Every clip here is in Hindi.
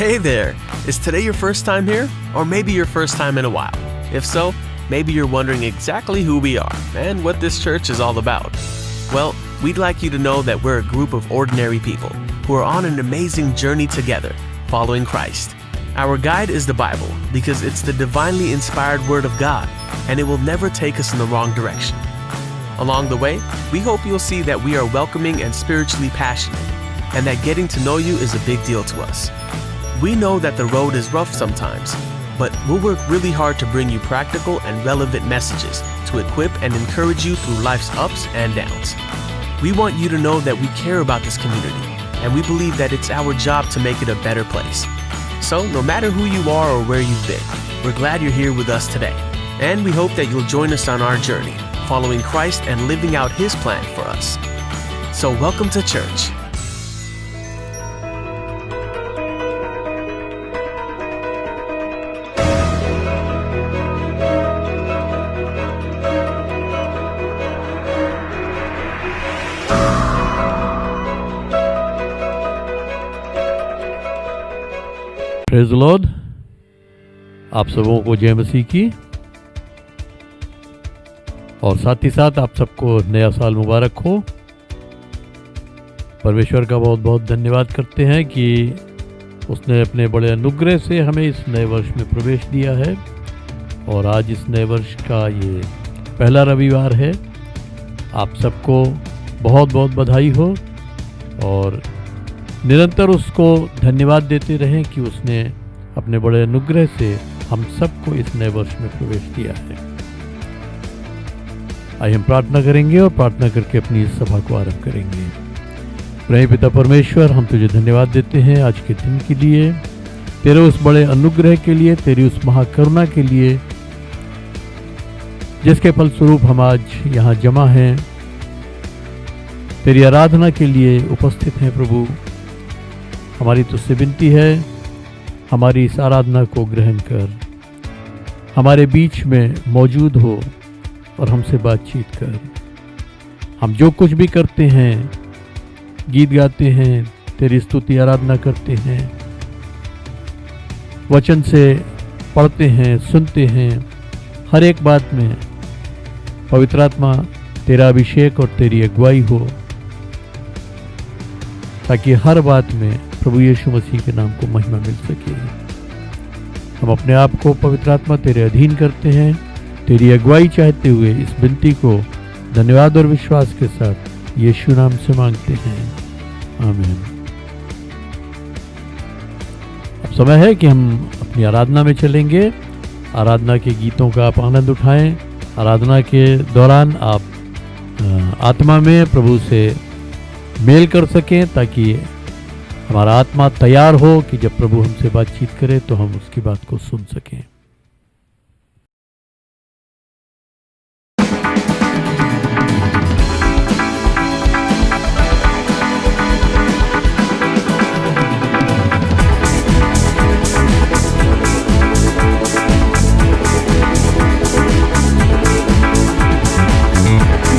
Hey there! Is today your first time here? Or maybe your first time in a while? If so, maybe you're wondering exactly who we are and what this church is all about. Well, we'd like you to know that we're a group of ordinary people who are on an amazing journey together, following Christ. Our guide is the Bible because it's the divinely inspired Word of God, and it will never take us in the wrong direction. Along the way, we hope you'll see that we are welcoming and spiritually passionate, and that getting to know you is a big deal to us. We know that the road is rough sometimes, but we'll work really hard to bring you practical and relevant messages to equip and encourage you through life's ups and downs. We want you to know that we care about this community, and we believe that it's our job to make it a better place. So, no matter who you are or where you've been, we're glad you're here with us today, and we hope that you'll join us on our journey, following Christ and living out His plan for us. So, welcome to church. Praise the Lord. आप सबों को जय मसीह की, और साथ ही साथ आप सबको नया साल मुबारक हो। परमेश्वर का बहुत बहुत धन्यवाद करते हैं कि उसने अपने बड़े अनुग्रह से हमें इस नए वर्ष में प्रवेश दिया है, और आज इस नए वर्ष का ये पहला रविवार है। आप सबको बहुत बहुत बधाई हो, और निरंतर उसको धन्यवाद देते रहें कि उसने अपने बड़े अनुग्रह से हम सबको इस नए वर्ष में प्रवेश दिया है। आइए हम प्रार्थना करेंगे और प्रार्थना करके अपनी इस सभा को आरंभ करेंगे। प्रिय पिता परमेश्वर, हम तुझे धन्यवाद देते हैं आज के दिन के लिए, तेरे उस बड़े अनुग्रह के लिए, तेरी उस महाकरुणा के लिए जिसके फलस्वरूप हम आज यहाँ जमा हैं, तेरी आराधना के लिए उपस्थित हैं। प्रभु, हमारी तुझसे विनती है, हमारी इस आराधना को ग्रहण कर, हमारे बीच में मौजूद हो और हमसे बातचीत कर। हम जो कुछ भी करते हैं, गीत गाते हैं, तेरी स्तुति आराधना करते हैं, वचन से पढ़ते हैं, सुनते हैं, हर एक बात में पवित्र आत्मा तेरा अभिषेक और तेरी अगुवाई हो, ताकि हर बात में प्रभु यीशु मसीह के नाम को महिमा मिल सके। हम अपने आप को पवित्र आत्मा तेरे अधीन करते हैं, तेरी अगुवाई चाहते हुए इस विनती को धन्यवाद और विश्वास के साथ यीशु नाम से मांगते हैं, आमीन। अब समय है कि हम अपनी आराधना में चलेंगे। आराधना के गीतों का आप आनंद उठाएं। आराधना के दौरान आप आत्मा में प्रभु से मेल कर सकें, ताकि हमारा आत्मा तैयार हो कि जब प्रभु हमसे बातचीत करे तो हम उसकी बात को सुन सकें।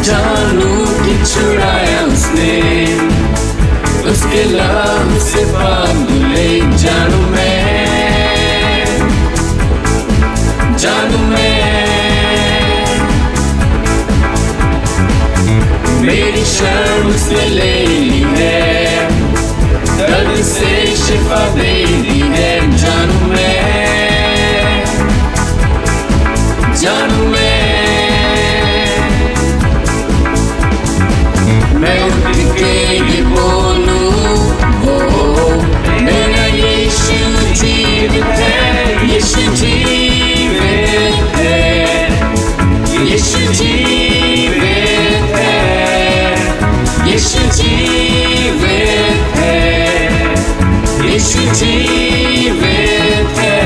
जानू कि छुड़ाया उसने, उसके लहू से पाप धुले। जानू मैं मेरी शर्म उसने ले ली है, दर्द से शिफा दे दी है। जानू मैं उठ के ये बोलूं, मेरा यीशु जीवित है, यीशु जीवित है, यीशु जीवित है, यीशु जीवित है, यीशु जीवित है,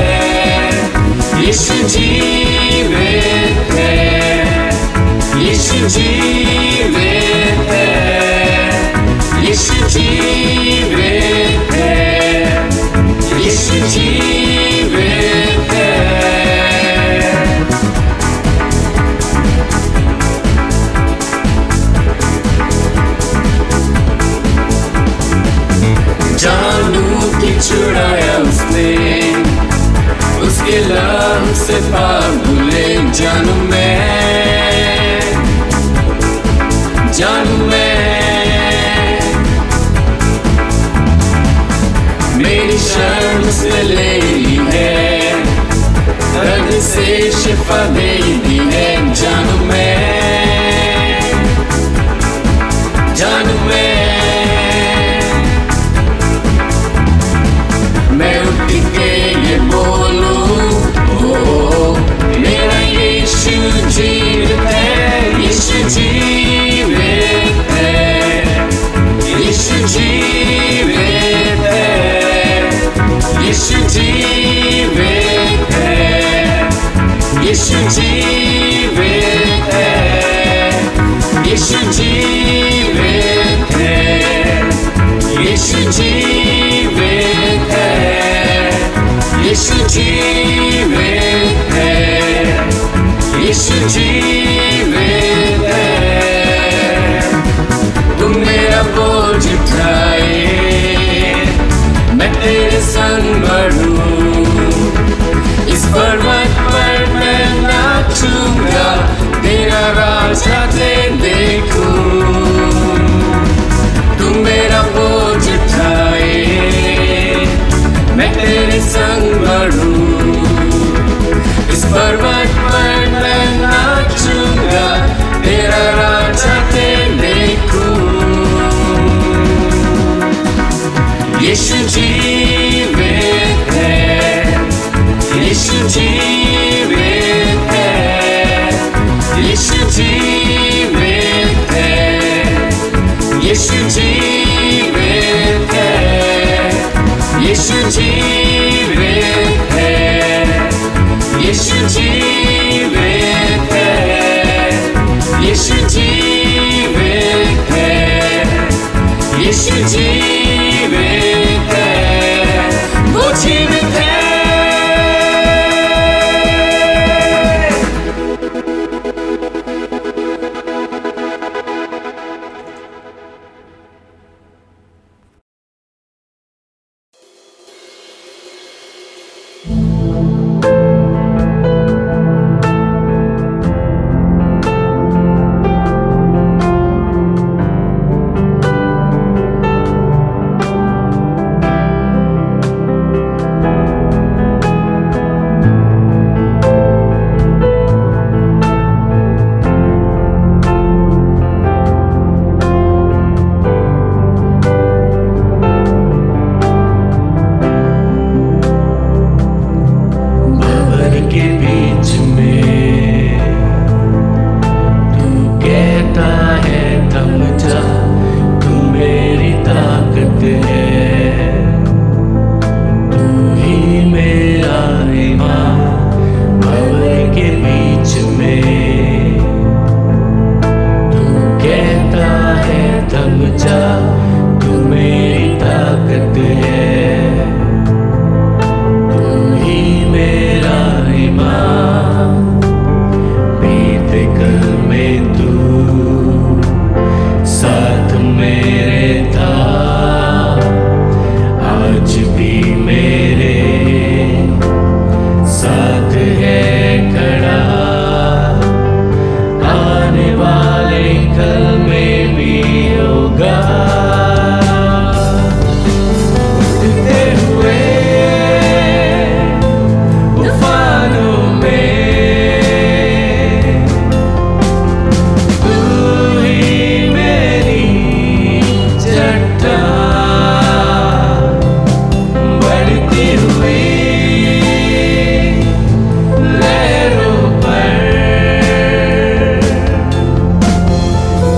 यीशु जीवित है, यीशु जीवित है, यीशु जीवित है, यीशु जीवित है। जानू कि छुड़ाया सिपा भूले जानू मैं मेरी शर्म उसने ले ली है, दर्द से शिफा दे दी है जानू मैं उठ के ये बोलूं ओ मेरा यीशु जीवित है, यीशु जीवित है, यीशु जीवित है, यीशु जीवित है, यीशु जीवित है, यीशु जीवित है, यीशु जीवित है, यीशु जीवित है, यीशु जीवित है। तुम मेरा बोझ उठाए, मैं तेरे संग बढ़ूं, इस पर्वत पर मैं नाचूंगा, तेरा राजा देखूं। तुम मेरा बोझ उठाए, मैं तेरे संग बढ़ूं, इस पर्वत पर मैं नाचूंगा, तेरा राजा देखूं। यीशु जीवित है, यीशु जीवित है, यीशु जीवित है, यीशु जीवित है, यीशु जीवित है, यीशु जीवित है, यीशु जीवित है, यीशु जीवित है, वो जीवित है।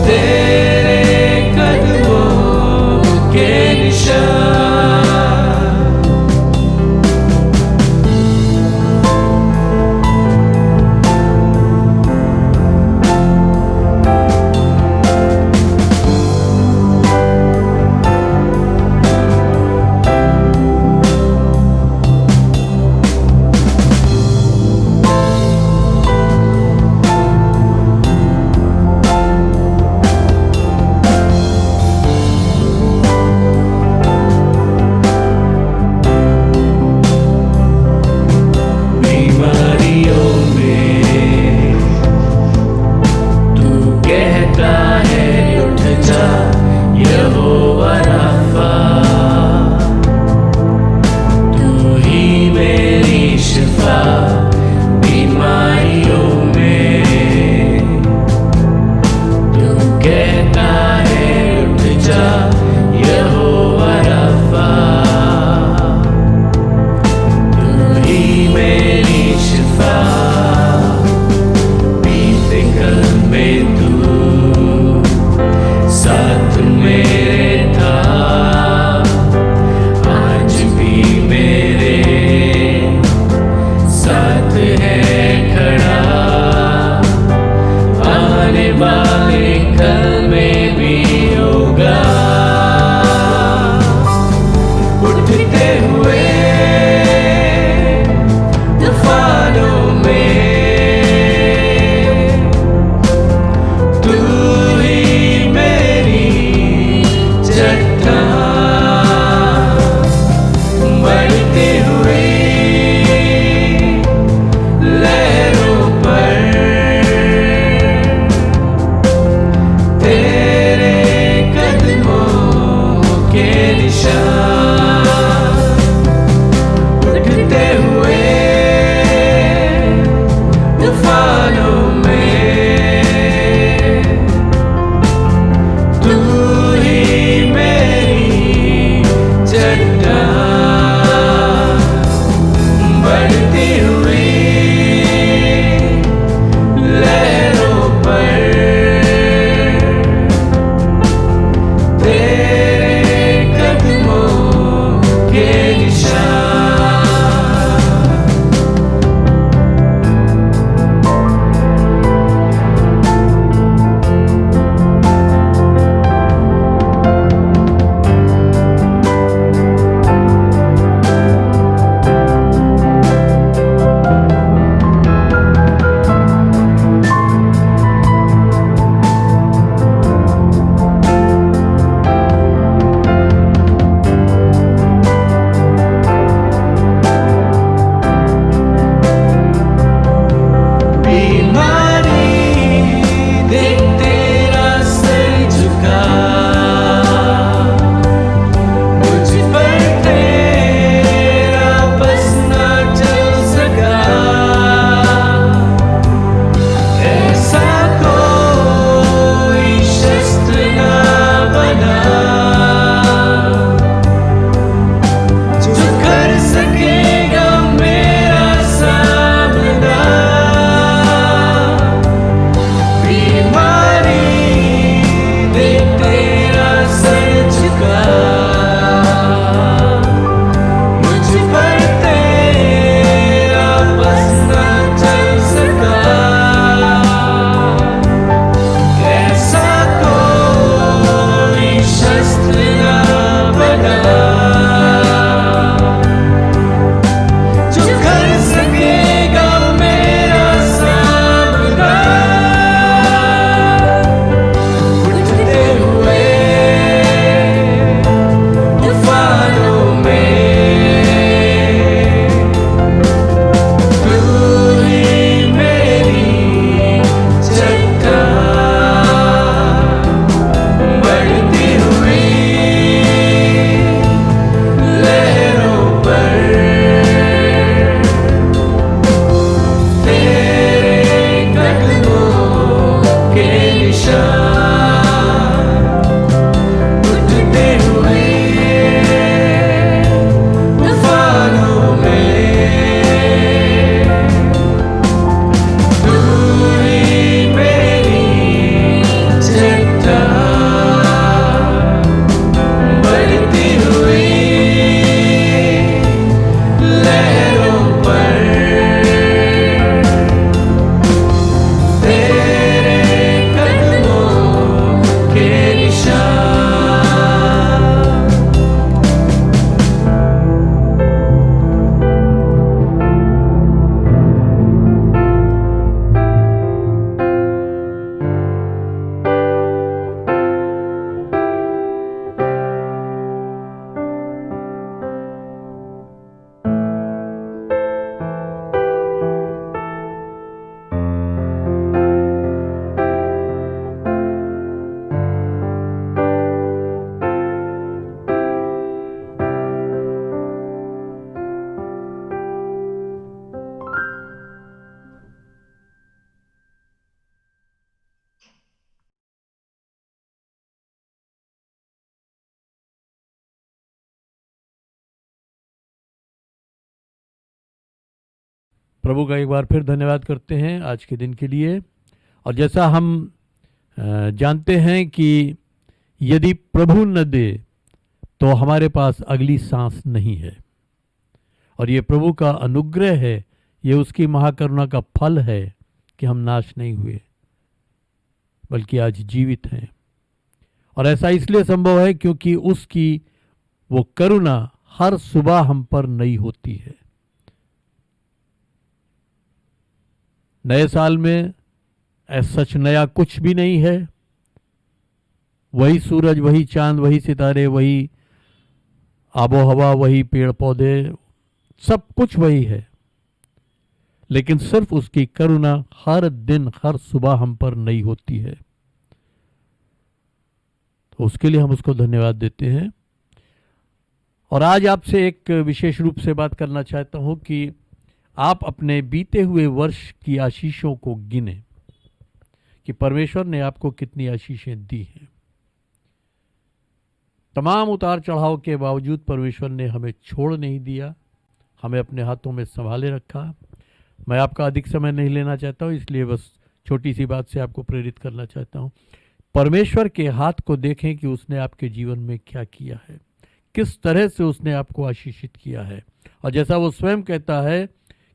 तेरे कदमों रफ़ा, तू ही मेरी शिफा बीमारियों में। तू कहता है उठ जा यहोवा रफ़ा, तू ही मेरी शिफा बीते कल में तू साथ मेरे था। प्रभु का एक बार फिर धन्यवाद करते हैं आज के दिन के लिए। और जैसा हम जानते हैं कि यदि प्रभु न दे तो हमारे पास अगली सांस नहीं है, और ये प्रभु का अनुग्रह है, ये उसकी महाकरुणा का फल है कि हम नाश नहीं हुए बल्कि आज जीवित हैं। और ऐसा इसलिए संभव है क्योंकि उसकी वो करुणा हर सुबह हम पर नई होती है। नए साल में सच नया कुछ भी नहीं है। वही सूरज, वही चांद, वही सितारे, वही आबो हवा, वही पेड़ पौधे, सब कुछ वही है, लेकिन सिर्फ उसकी करुणा हर दिन हर सुबह हम पर नई होती है। तो उसके लिए हम उसको धन्यवाद देते हैं। और आज आपसे एक विशेष रूप से बात करना चाहता हूं कि आप अपने बीते हुए वर्ष की आशीषों को गिने कि परमेश्वर ने आपको कितनी आशीषें दी हैं। तमाम उतार चढ़ाव के बावजूद परमेश्वर ने हमें छोड़ नहीं दिया, हमें अपने हाथों में संभाले रखा। मैं आपका अधिक समय नहीं लेना चाहता हूँ, इसलिए बस छोटी सी बात से आपको प्रेरित करना चाहता हूँ। परमेश्वर के हाथ को देखें कि उसने आपके जीवन में क्या किया है, किस तरह से उसने आपको आशीषित किया है। और जैसा वो स्वयं कहता है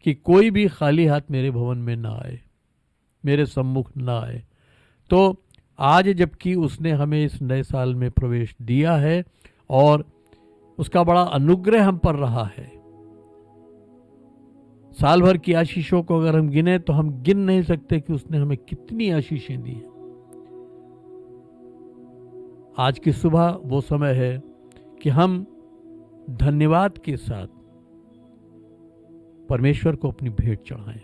कि कोई भी खाली हाथ मेरे भवन में ना आए, मेरे सम्मुख ना आए। तो आज जबकि उसने हमें इस नए साल में प्रवेश दिया है और उसका बड़ा अनुग्रह हम पर रहा है, साल भर की आशीषों को अगर हम गिने तो हम गिन नहीं सकते कि उसने हमें कितनी आशीषें दी हैं। आज की सुबह वो समय है कि हम धन्यवाद के साथ परमेश्वर को अपनी भेंट चढ़ाएं।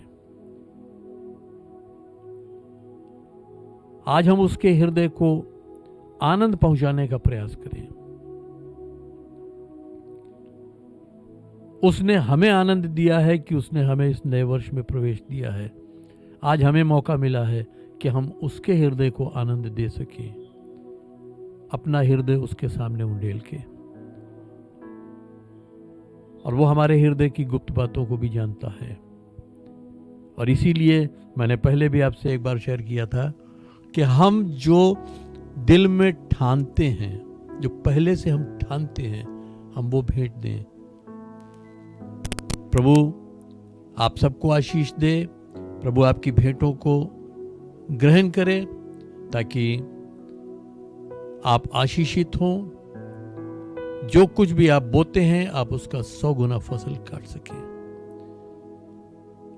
आज हम उसके हृदय को आनंद पहुंचाने का प्रयास करें। उसने हमें आनंद दिया है कि उसने हमें इस नए वर्ष में प्रवेश दिया है। आज हमें मौका मिला है कि हम उसके हृदय को आनंद दे सकें, अपना हृदय उसके सामने उंडेल के। और वो हमारे हृदय की गुप्त बातों को भी जानता है। और इसीलिए मैंने पहले भी आपसे एक बार शेयर किया था कि हम जो दिल में ठानते हैं, जो पहले से हम ठानते हैं, हम वो भेंट दें। प्रभु आप सबको आशीष दे, प्रभु आपकी भेंटों को ग्रहण करे ताकि आप आशीषित हों। जो कुछ भी आप बोते हैं आप उसका 100 गुना फसल काट सकें।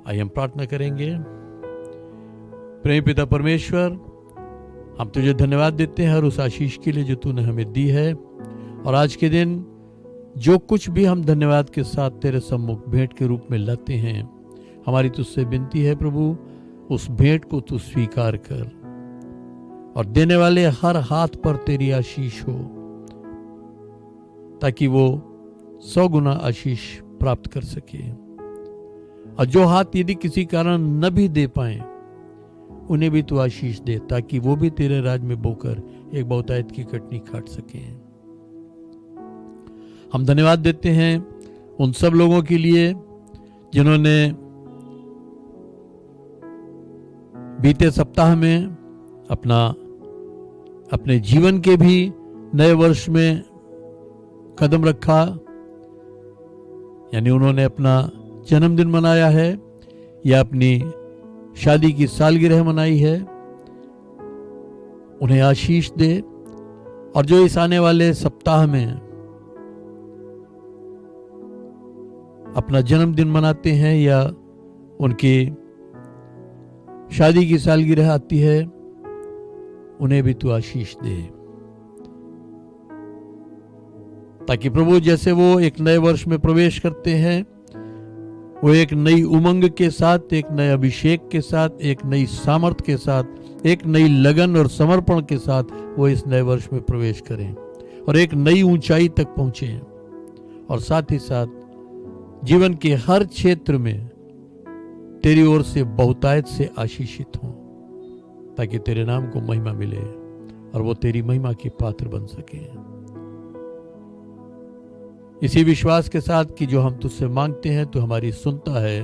आइए हम प्रार्थना करेंगे। प्रेम पिता परमेश्वर, हम तुझे धन्यवाद देते हैं हर उस आशीष के लिए जो तूने हमें दी है। और आज के दिन जो कुछ भी हम धन्यवाद के साथ तेरे सम्मुख भेंट के रूप में लाते हैं, हमारी तुझसे विनती है प्रभु, उस भेंट को तू स्वीकार कर और देने वाले हर हाथ पर तेरी आशीष हो, ताकि वो 100 गुना आशीष प्राप्त कर सके। और जो हाथ यदि किसी कारण न भी दे पाए, उन्हें भी तू आशीष दे, ताकि वो भी तेरे राज में बोकर एक बहुतायत की कटनी काट सके। हम धन्यवाद देते हैं उन सब लोगों के लिए जिन्होंने बीते सप्ताह में अपने जीवन के भी नए वर्ष में कदम रखा, यानी उन्होंने अपना जन्मदिन मनाया है या अपनी शादी की सालगिरह मनाई है। उन्हें आशीष दे। और जो इस आने वाले सप्ताह में अपना जन्मदिन मनाते हैं या उनकी शादी की सालगिरह आती है, उन्हें भी तू आशीष दे, ताकि प्रभु जैसे वो एक नए वर्ष में प्रवेश करते हैं, वो एक नई उमंग के साथ, एक नए अभिषेक के साथ, एक नई सामर्थ के साथ, एक नई लगन और समर्पण के साथ वो इस नए वर्ष में प्रवेश करें और एक नई ऊंचाई तक पहुंचे। और साथ ही साथ जीवन के हर क्षेत्र में तेरी ओर से बहुतायत से आशीषित हों, ताकि तेरे नाम को महिमा मिले और वो तेरी महिमा के पात्र बन सके। इसी विश्वास के साथ कि जो हम तुझसे मांगते हैं तो हमारी सुनता है,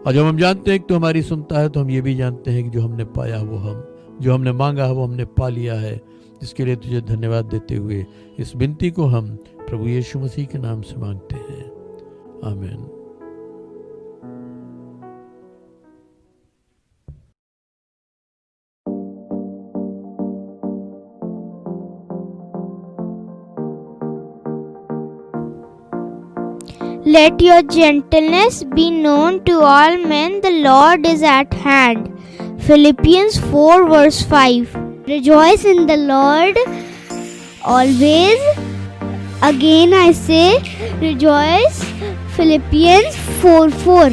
और जब हम जानते हैं कि तू हमारी सुनता है, तो हम ये भी जानते हैं कि जो हमने पाया जो हमने मांगा है वो हमने पा लिया है, जिसके लिए तुझे धन्यवाद देते हुए इस विनती को हम प्रभु यीशु मसीह के नाम से मांगते हैं, आमीन। Let your gentleness be known to all men, the Lord is at hand. Philippians 4 verse 5. Rejoice in the Lord always. Again I say rejoice. Philippians 4:4.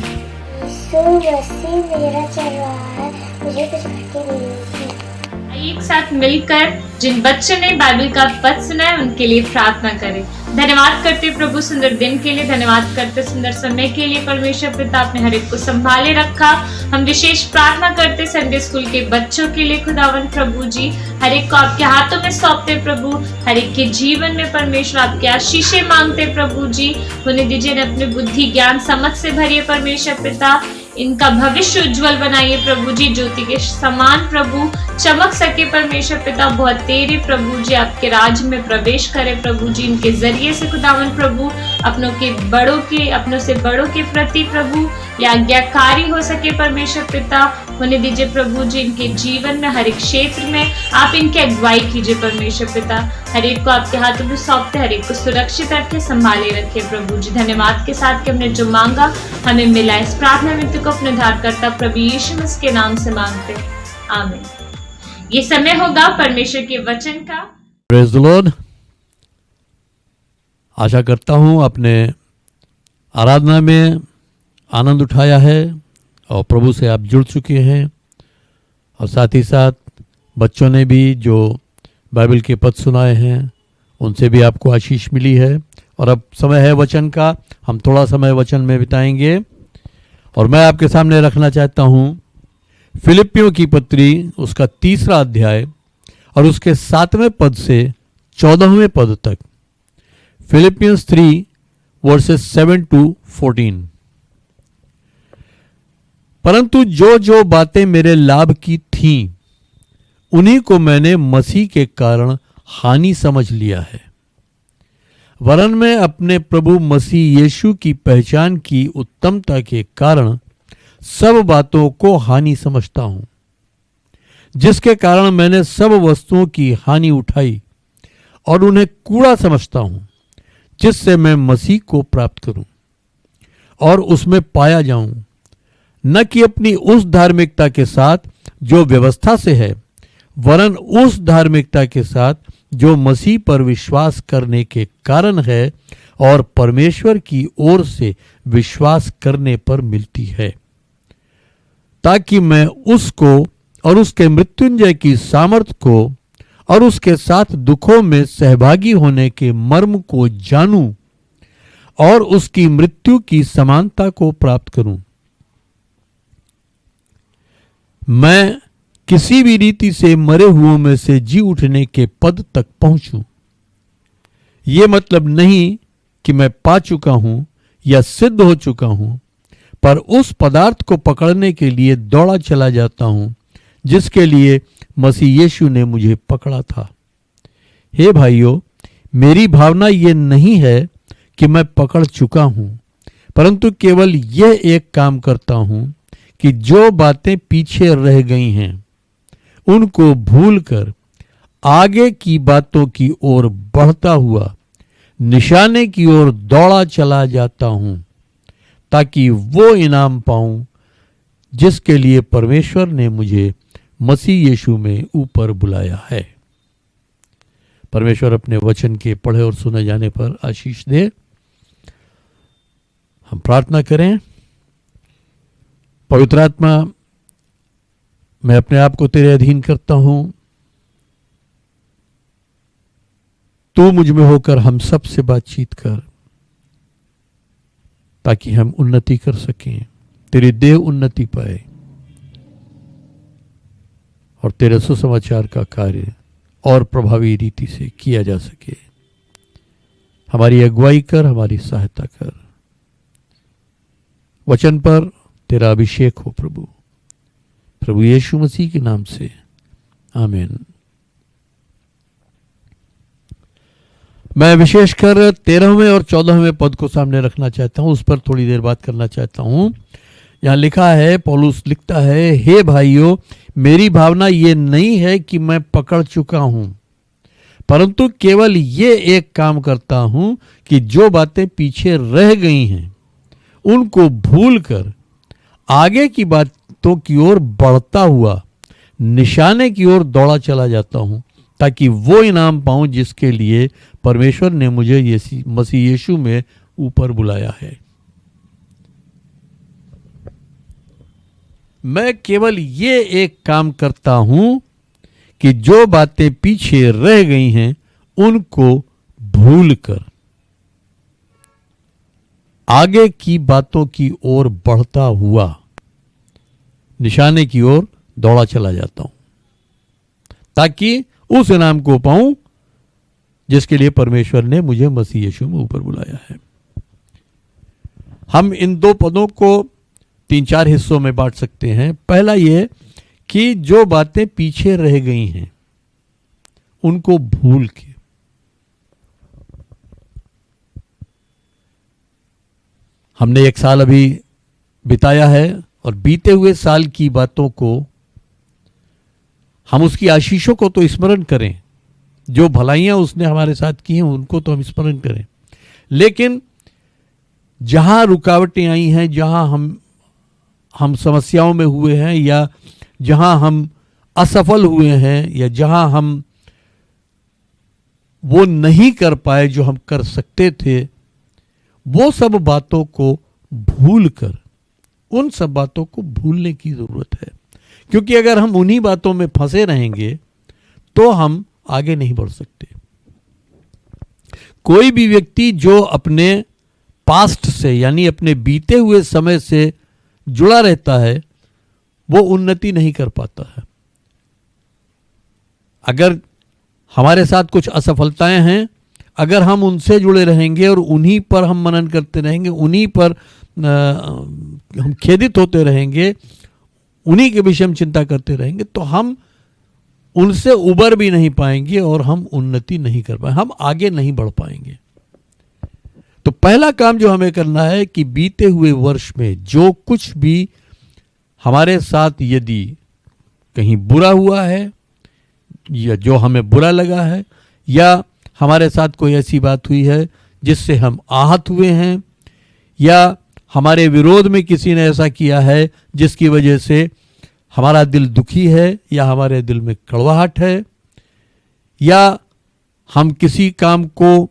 यीशु मसीह मेरा चरवाहा है, मुझे कुछ भटके नहीं होगी। एक साथ मिलकर जिन बच्चों ने बाइबल का पद सुना है उनके लिए प्रार्थना करें। धन्यवाद करते प्रभु सुंदर दिन के लिए, धन्यवाद करते सुंदर समय के लिए। परमेश्वर पिता आपने हर एक को संभाले रखा। हम विशेष प्रार्थना करते संडे स्कूल के बच्चों के लिए खुदावन प्रभु जी, हर एक को आपके हाथों में सौंपते प्रभु। हर एक के जीवन में परमेश्वर आपके आशीषें मांगते प्रभु जी। उन्हें दीजिए अपनी बुद्धि ज्ञान समझ से भरिए परमेश्वर पिता। इनका भविष्य उज्जवल बनाइए प्रभु जी, ज्योति के समान प्रभु चमक सके परमेश्वर पिता। बहुत तेरे प्रभु जी आपके राज में प्रवेश करे प्रभु जी। इनके जरिए से खुदावन प्रभु अपनों से बड़ों के प्रति प्रभु या आज्ञाकारी हो सके परमेश्वर पिता। होने दीजिए प्रभु जी इनके जीवन में हर एक क्षेत्र में आप इनकी अगुवाई कीजिए परमेश्वर पिता। हर एक को आपके हाथों में सौंपते, हर एक को सुरक्षित रखे, संभाले रखे प्रभु जी। धन्यवाद के साथ कि हमने जो मांगा हमें मिला। इस प्रार्थना विनती को अपने उद्धारकर्ता प्रभु यीशु मसीह के नाम से मांगते, आमीन। ये समय होगा परमेश्वर के वचन का। Praise the Lord. आशा करता हूँ आपने आराधना में आनंद उठाया है और प्रभु से आप जुड़ चुके हैं, और साथ ही साथ बच्चों ने भी जो बाइबल के पद सुनाए हैं उनसे भी आपको आशीष मिली है। और अब समय है वचन का, हम थोड़ा समय वचन में बिताएंगे। और मैं आपके सामने रखना चाहता हूँ फिलिपियों की पत्री, उसका 3रा अध्याय और उसके 7वें पद से 14वें पद तक। Philippians 3 versus 7 to 14। परंतु जो जो बातें मेरे लाभ की थीं, उन्हीं को मैंने मसीह के कारण हानि समझ लिया है। वरन मैं अपने प्रभु मसीह यीशु की पहचान की उत्तमता के कारण सब बातों को हानि समझता हूं, जिसके कारण मैंने सब वस्तुओं की हानि उठाई और उन्हें कूड़ा समझता हूं, जिससे मैं मसीह को प्राप्त करूं और उसमें पाया जाऊं, न कि अपनी उस धार्मिकता के साथ जो व्यवस्था से है, वरन उस धार्मिकता के साथ जो मसीह पर विश्वास करने के कारण है और परमेश्वर की ओर से विश्वास करने पर मिलती है, ताकि मैं उसको और उसके मृत्युंजय की सामर्थ्य को और उसके साथ दुखों में सहभागी होने के मर्म को जानूं और उसकी मृत्यु की समानता को प्राप्त करूं। मैं किसी भी रीति से मरे हुओं में से जी उठने के पद तक पहुंचूं। ये मतलब नहीं कि मैं पा चुका हूं या सिद्ध हो चुका हूं, पर उस पदार्थ को पकड़ने के लिए दौड़ा चला जाता हूं जिसके लिए मसीह यीशु ने मुझे पकड़ा था। हे भाइयों, मेरी भावना ये नहीं है कि मैं पकड़ चुका हूं, परंतु केवल यह एक काम करता हूं कि जो बातें पीछे रह गई हैं उनको भूलकर आगे की बातों की ओर बढ़ता हुआ निशाने की ओर दौड़ा चला जाता हूं, ताकि वो इनाम पाऊं जिसके लिए परमेश्वर ने मुझे मसीह यीशु में ऊपर बुलाया है। परमेश्वर अपने वचन के पढ़े और सुने जाने पर आशीष दे। हम प्रार्थना करें। पवित्र आत्मा, मैं अपने आप को तेरे अधीन करता हूं। तू मुझ में होकर हम सब से बातचीत कर, ताकि हम उन्नति कर सकें, तेरी देह उन्नति पाए और तेरे सुसमाचार का कार्य और प्रभावी रीति से किया जा सके। हमारी अगुवाई कर, हमारी सहायता कर। वचन पर तेरा अभिषेक हो प्रभु, प्रभु यीशु मसीह के नाम से, आमीन। मैं विशेषकर 13वें और 14वें पद को सामने रखना चाहता हूं, उस पर थोड़ी देर बात करना चाहता हूं। यहाँ लिखा है, पौलुस लिखता है, हे भाइयों, मेरी भावना ये नहीं है कि मैं पकड़ चुका हूं, परंतु केवल ये एक काम करता हूं कि जो बातें पीछे रह गई हैं उनको भूलकर आगे की बातों की ओर बढ़ता हुआ निशाने की ओर दौड़ा चला जाता हूं, ताकि वो इनाम पाऊं जिसके लिए परमेश्वर ने मुझे मसीह यीशु में ऊपर बुलाया है। मैं केवल ये एक काम करता हूं कि जो बातें पीछे रह गई हैं उनको भूलकर आगे की बातों की ओर बढ़ता हुआ निशाने की ओर दौड़ा चला जाता हूं, ताकि उस इनाम को पाऊं जिसके लिए परमेश्वर ने मुझे मसीह यीशु में ऊपर बुलाया है। हम इन दो पदों को 3-4 हिस्सों में बांट सकते हैं। पहला यह कि जो बातें पीछे रह गई हैं उनको भूल के, हमने एक साल अभी बिताया है और बीते हुए साल की बातों को, हम उसकी आशीषों को तो स्मरण करें, जो भलाइयां उसने हमारे साथ की हैं उनको तो हम स्मरण करें, लेकिन जहां रुकावटें आई हैं, जहां हम समस्याओं में हुए हैं, या जहां हम असफल हुए हैं, या जहां हम वो नहीं कर पाए जो हम कर सकते थे, वो सब बातों को भूलकर, उन सब बातों को भूलने की जरूरत है। क्योंकि अगर हम उन्हीं बातों में फंसे रहेंगे तो हम आगे नहीं बढ़ सकते। कोई भी व्यक्ति जो अपने पास्ट से, यानी अपने बीते हुए समय से जुड़ा रहता है, वो उन्नति नहीं कर पाता है। अगर हमारे साथ कुछ असफलताएं हैं, अगर हम उनसे जुड़े रहेंगे और उन्हीं पर हम मनन करते रहेंगे, उन्हीं पर हम खेदित होते रहेंगे, उन्हीं के विषय में चिंता करते रहेंगे, तो हम उनसे उबर भी नहीं पाएंगे और हम उन्नति नहीं कर पाएंगे, हम आगे नहीं बढ़ पाएंगे। तो पहला काम जो हमें करना है कि बीते हुए वर्ष में जो कुछ भी हमारे साथ यदि कहीं बुरा हुआ है, या जो हमें बुरा लगा है, या हमारे साथ कोई ऐसी बात हुई है जिससे हम आहत हुए हैं, या हमारे विरोध में किसी ने ऐसा किया है जिसकी वजह से हमारा दिल दुखी है, या हमारे दिल में कड़वाहट है, या हम किसी काम को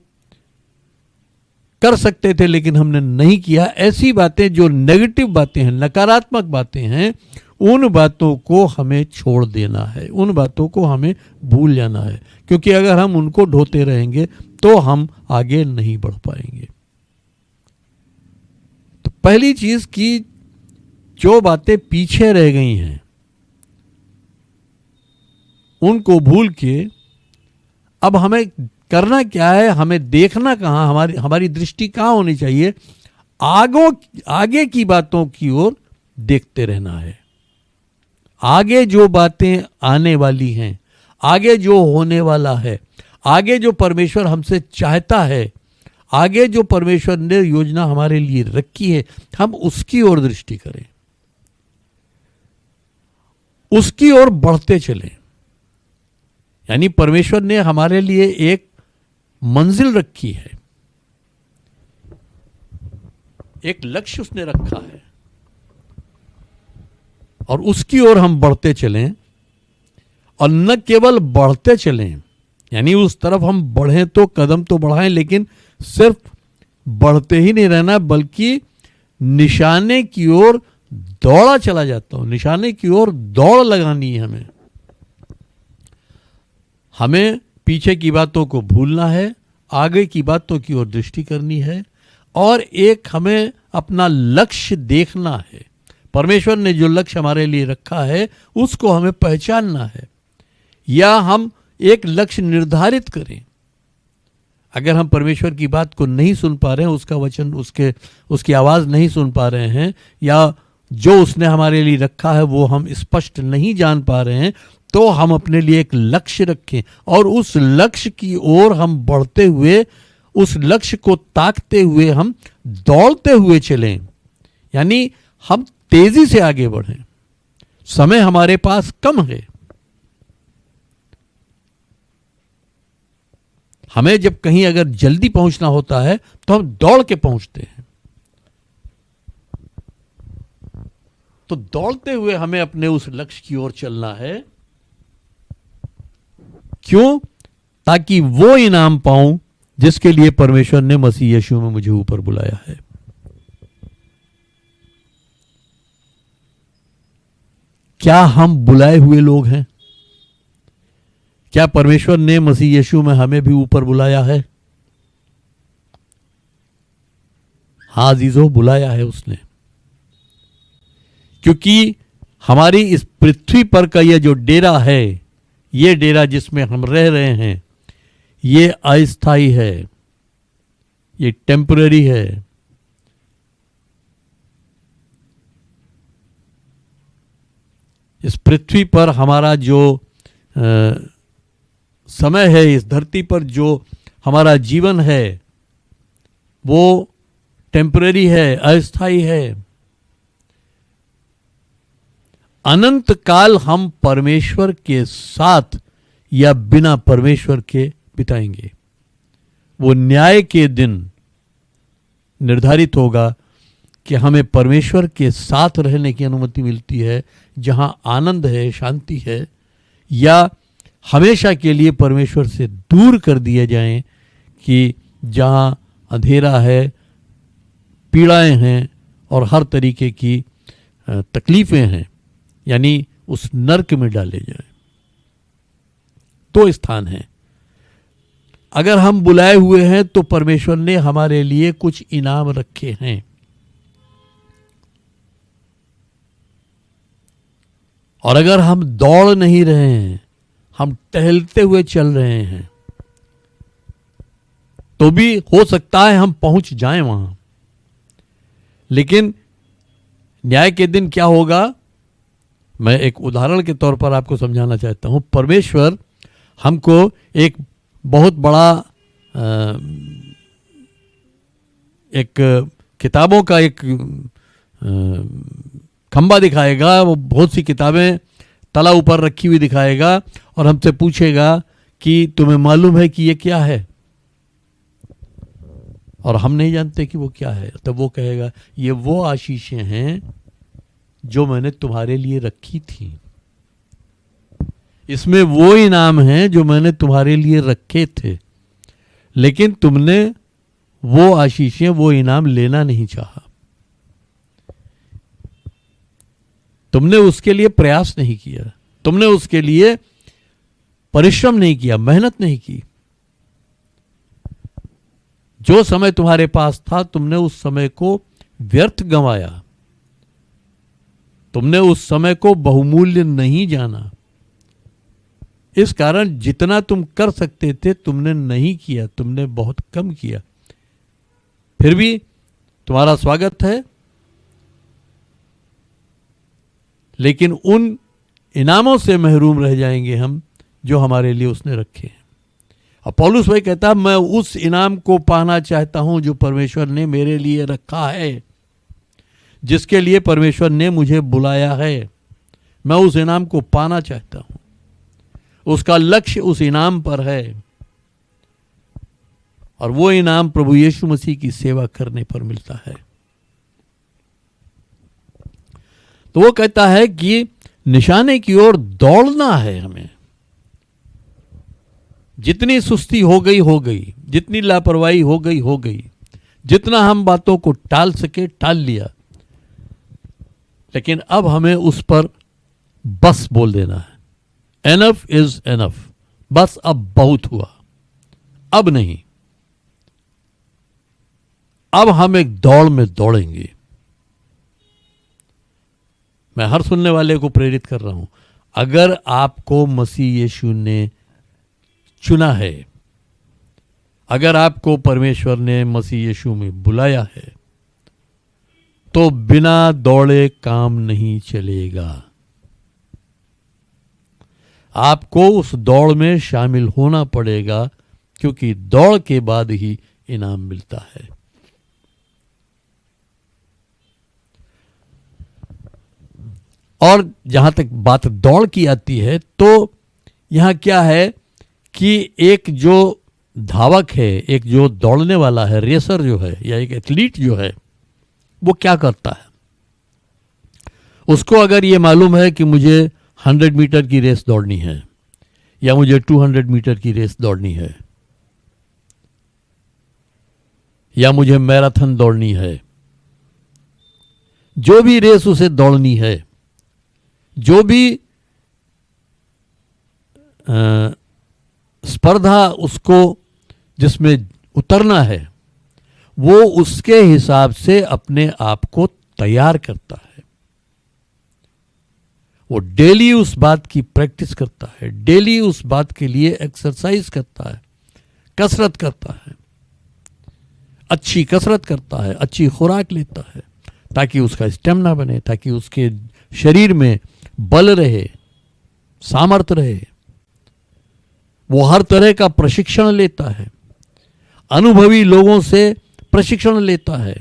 कर सकते थे लेकिन हमने नहीं किया, ऐसी बातें जो नेगेटिव बातें हैं, नकारात्मक बातें हैं, उन बातों को हमें छोड़ देना है, उन बातों को हमें भूल जाना है। क्योंकि अगर हम उनको ढोते रहेंगे तो हम आगे नहीं बढ़ पाएंगे। तो पहली चीज कि जो बातें पीछे रह गई हैं उनको भूल के अब हमें करना क्या है, हमें देखना कहाँ, हमारी दृष्टि कहाँ होनी चाहिए, आगे की बातों की ओर देखते रहना है। आगे जो बातें आने वाली हैं, आगे जो होने वाला है, आगे जो परमेश्वर हमसे चाहता है, आगे जो परमेश्वर ने योजना हमारे लिए रखी है, हम उसकी ओर दृष्टि करें, उसकी ओर बढ़ते चलें। यानी परमेश्वर ने हमारे लिए एक मंजिल रखी है, एक लक्ष्य उसने रखा है, और उसकी ओर हम बढ़ते चलें। और न केवल बढ़ते चलें, यानी उस तरफ हम बढ़ें तो कदम तो बढ़ाएं, लेकिन सिर्फ बढ़ते ही नहीं रहना, बल्कि निशाने की ओर दौड़ा चला जाता हूं। निशाने की ओर दौड़ लगानी है हमें पीछे की बातों को भूलना है, आगे की बातों की ओर दृष्टि करनी है, और एक हमें अपना लक्ष्य देखना है। परमेश्वर ने जो लक्ष्य हमारे लिए रखा है उसको हमें पहचानना है, या हम एक लक्ष्य निर्धारित करें। अगर हम परमेश्वर की बात को नहीं सुन पा रहे हैं, उसका वचन, उसकी आवाज़ नहीं सुन पा रहे हैं, या जो उसने हमारे लिए रखा है वो हम स्पष्ट नहीं जान पा रहे हैं, तो हम अपने लिए एक लक्ष्य रखें और उस लक्ष्य की ओर हम बढ़ते हुए, उस लक्ष्य को ताकते हुए हम दौड़ते हुए चलें, यानी हम तेजी से आगे बढ़ें। समय हमारे पास कम है। हमें जब कहीं अगर जल्दी पहुंचना होता है तो हम दौड़ के पहुंचते हैं। तो दौड़ते हुए हमें अपने उस लक्ष्य की ओर चलना है। क्यों? ताकि वो इनाम पाऊं जिसके लिए परमेश्वर ने मसीह यीशु में मुझे ऊपर बुलाया है। क्या हम बुलाए हुए लोग हैं? क्या परमेश्वर ने मसीह यीशु में हमें भी ऊपर बुलाया है? हाँ अजीजों, बुलाया है उसने। क्योंकि हमारी इस पृथ्वी पर का यह जो डेरा है, ये डेरा जिसमें हम रह रहे हैं, ये अस्थायी है, ये टेम्पररी है। इस पृथ्वी पर हमारा जो समय है, इस धरती पर जो हमारा जीवन है, वो टेम्पररी है, अस्थायी है। अनंत काल हम परमेश्वर के साथ या बिना परमेश्वर के बिताएंगे। वो न्याय के दिन निर्धारित होगा कि हमें परमेश्वर के साथ रहने की अनुमति मिलती है जहां आनंद है, शांति है, या हमेशा के लिए परमेश्वर से दूर कर दिए जाएं कि जहां अंधेरा है, पीड़ाएं हैं और हर तरीके की तकलीफें हैं, यानी उस नर्क में डाले जाएं। तो स्थान है। अगर हम बुलाए हुए हैं तो परमेश्वर ने हमारे लिए कुछ इनाम रखे हैं। और अगर हम दौड़ नहीं रहे हैं, हम टहलते हुए चल रहे हैं, तो भी हो सकता है हम पहुंच जाएं वहां। लेकिन न्याय के दिन क्या होगा, मैं एक उदाहरण के तौर पर आपको समझाना चाहता हूं। परमेश्वर हमको एक बहुत बड़ा एक किताबों का एक खंबा दिखाएगा। वो बहुत सी किताबें तला ऊपर रखी हुई दिखाएगा और हमसे पूछेगा कि तुम्हें मालूम है कि ये क्या है? और हम नहीं जानते कि वो क्या है। तब वो कहेगा ये वो आशीषें हैं जो मैंने तुम्हारे लिए रखी थी। इसमें वो इनाम हैं जो मैंने तुम्हारे लिए रखे थे, लेकिन तुमने वो आशीषें, वो इनाम लेना नहीं चाहा। तुमने उसके लिए प्रयास नहीं किया, तुमने उसके लिए परिश्रम नहीं किया, मेहनत नहीं की। जो समय तुम्हारे पास था तुमने उस समय को व्यर्थ गंवाया, तुमने उस समय को बहुमूल्य नहीं जाना। इस कारण जितना तुम कर सकते थे तुमने नहीं किया, तुमने बहुत कम किया। फिर भी तुम्हारा स्वागत है, लेकिन उन इनामों से महरूम रह जाएंगे हम जो हमारे लिए उसने रखे हैं। और पौलुस भाई कहता है मैं उस इनाम को पाना चाहता हूं जो परमेश्वर ने मेरे लिए रखा है, जिसके लिए परमेश्वर ने मुझे बुलाया है। मैं उस इनाम को पाना चाहता हूं। उसका लक्ष्य उस इनाम पर है, और वो इनाम प्रभु यीशु मसीह की सेवा करने पर मिलता है। तो वो कहता है कि निशाने की ओर दौड़ना है हमें। जितनी सुस्ती हो गई, जितनी लापरवाही हो गई, जितना हम बातों को टाल सके टाल लिया, लेकिन अब हमें उस पर बस बोल देना है। एनफ इज एनफ, बस अब बहुत हुआ, अब नहीं। अब हम एक दौड़ में दौड़ेंगे। मैं हर सुनने वाले को प्रेरित कर रहा हूं, अगर आपको मसीह यीशु ने चुना है, अगर आपको परमेश्वर ने मसीह यीशु में बुलाया है, तो बिना दौड़े काम नहीं चलेगा। आपको उस दौड़ में शामिल होना पड़ेगा, क्योंकि दौड़ के बाद ही इनाम मिलता है। और जहां तक बात दौड़ की आती है, तो यहां क्या है कि एक जो धावक है, एक जो दौड़ने वाला है, रेसर जो है या एक एथलीट जो है, वो क्या करता है? उसको अगर ये मालूम है कि मुझे 100 मीटर की रेस दौड़नी है या मुझे 200 मीटर की रेस दौड़नी है या मुझे मैराथन दौड़नी है, जो भी रेस उसे दौड़नी है, जो भी स्पर्धा उसको जिसमें उतरना है, वो उसके हिसाब से अपने आप को तैयार करता है। वो डेली उस बात की प्रैक्टिस करता है, डेली उस बात के लिए एक्सरसाइज करता है, कसरत करता है, अच्छी कसरत करता है, अच्छी खुराक लेता है, ताकि उसका स्टेमिना बने, ताकि उसके शरीर में बल रहे, सामर्थ्य रहे। वो हर तरह का प्रशिक्षण लेता है, अनुभवी लोगों से प्रशिक्षण लेता है।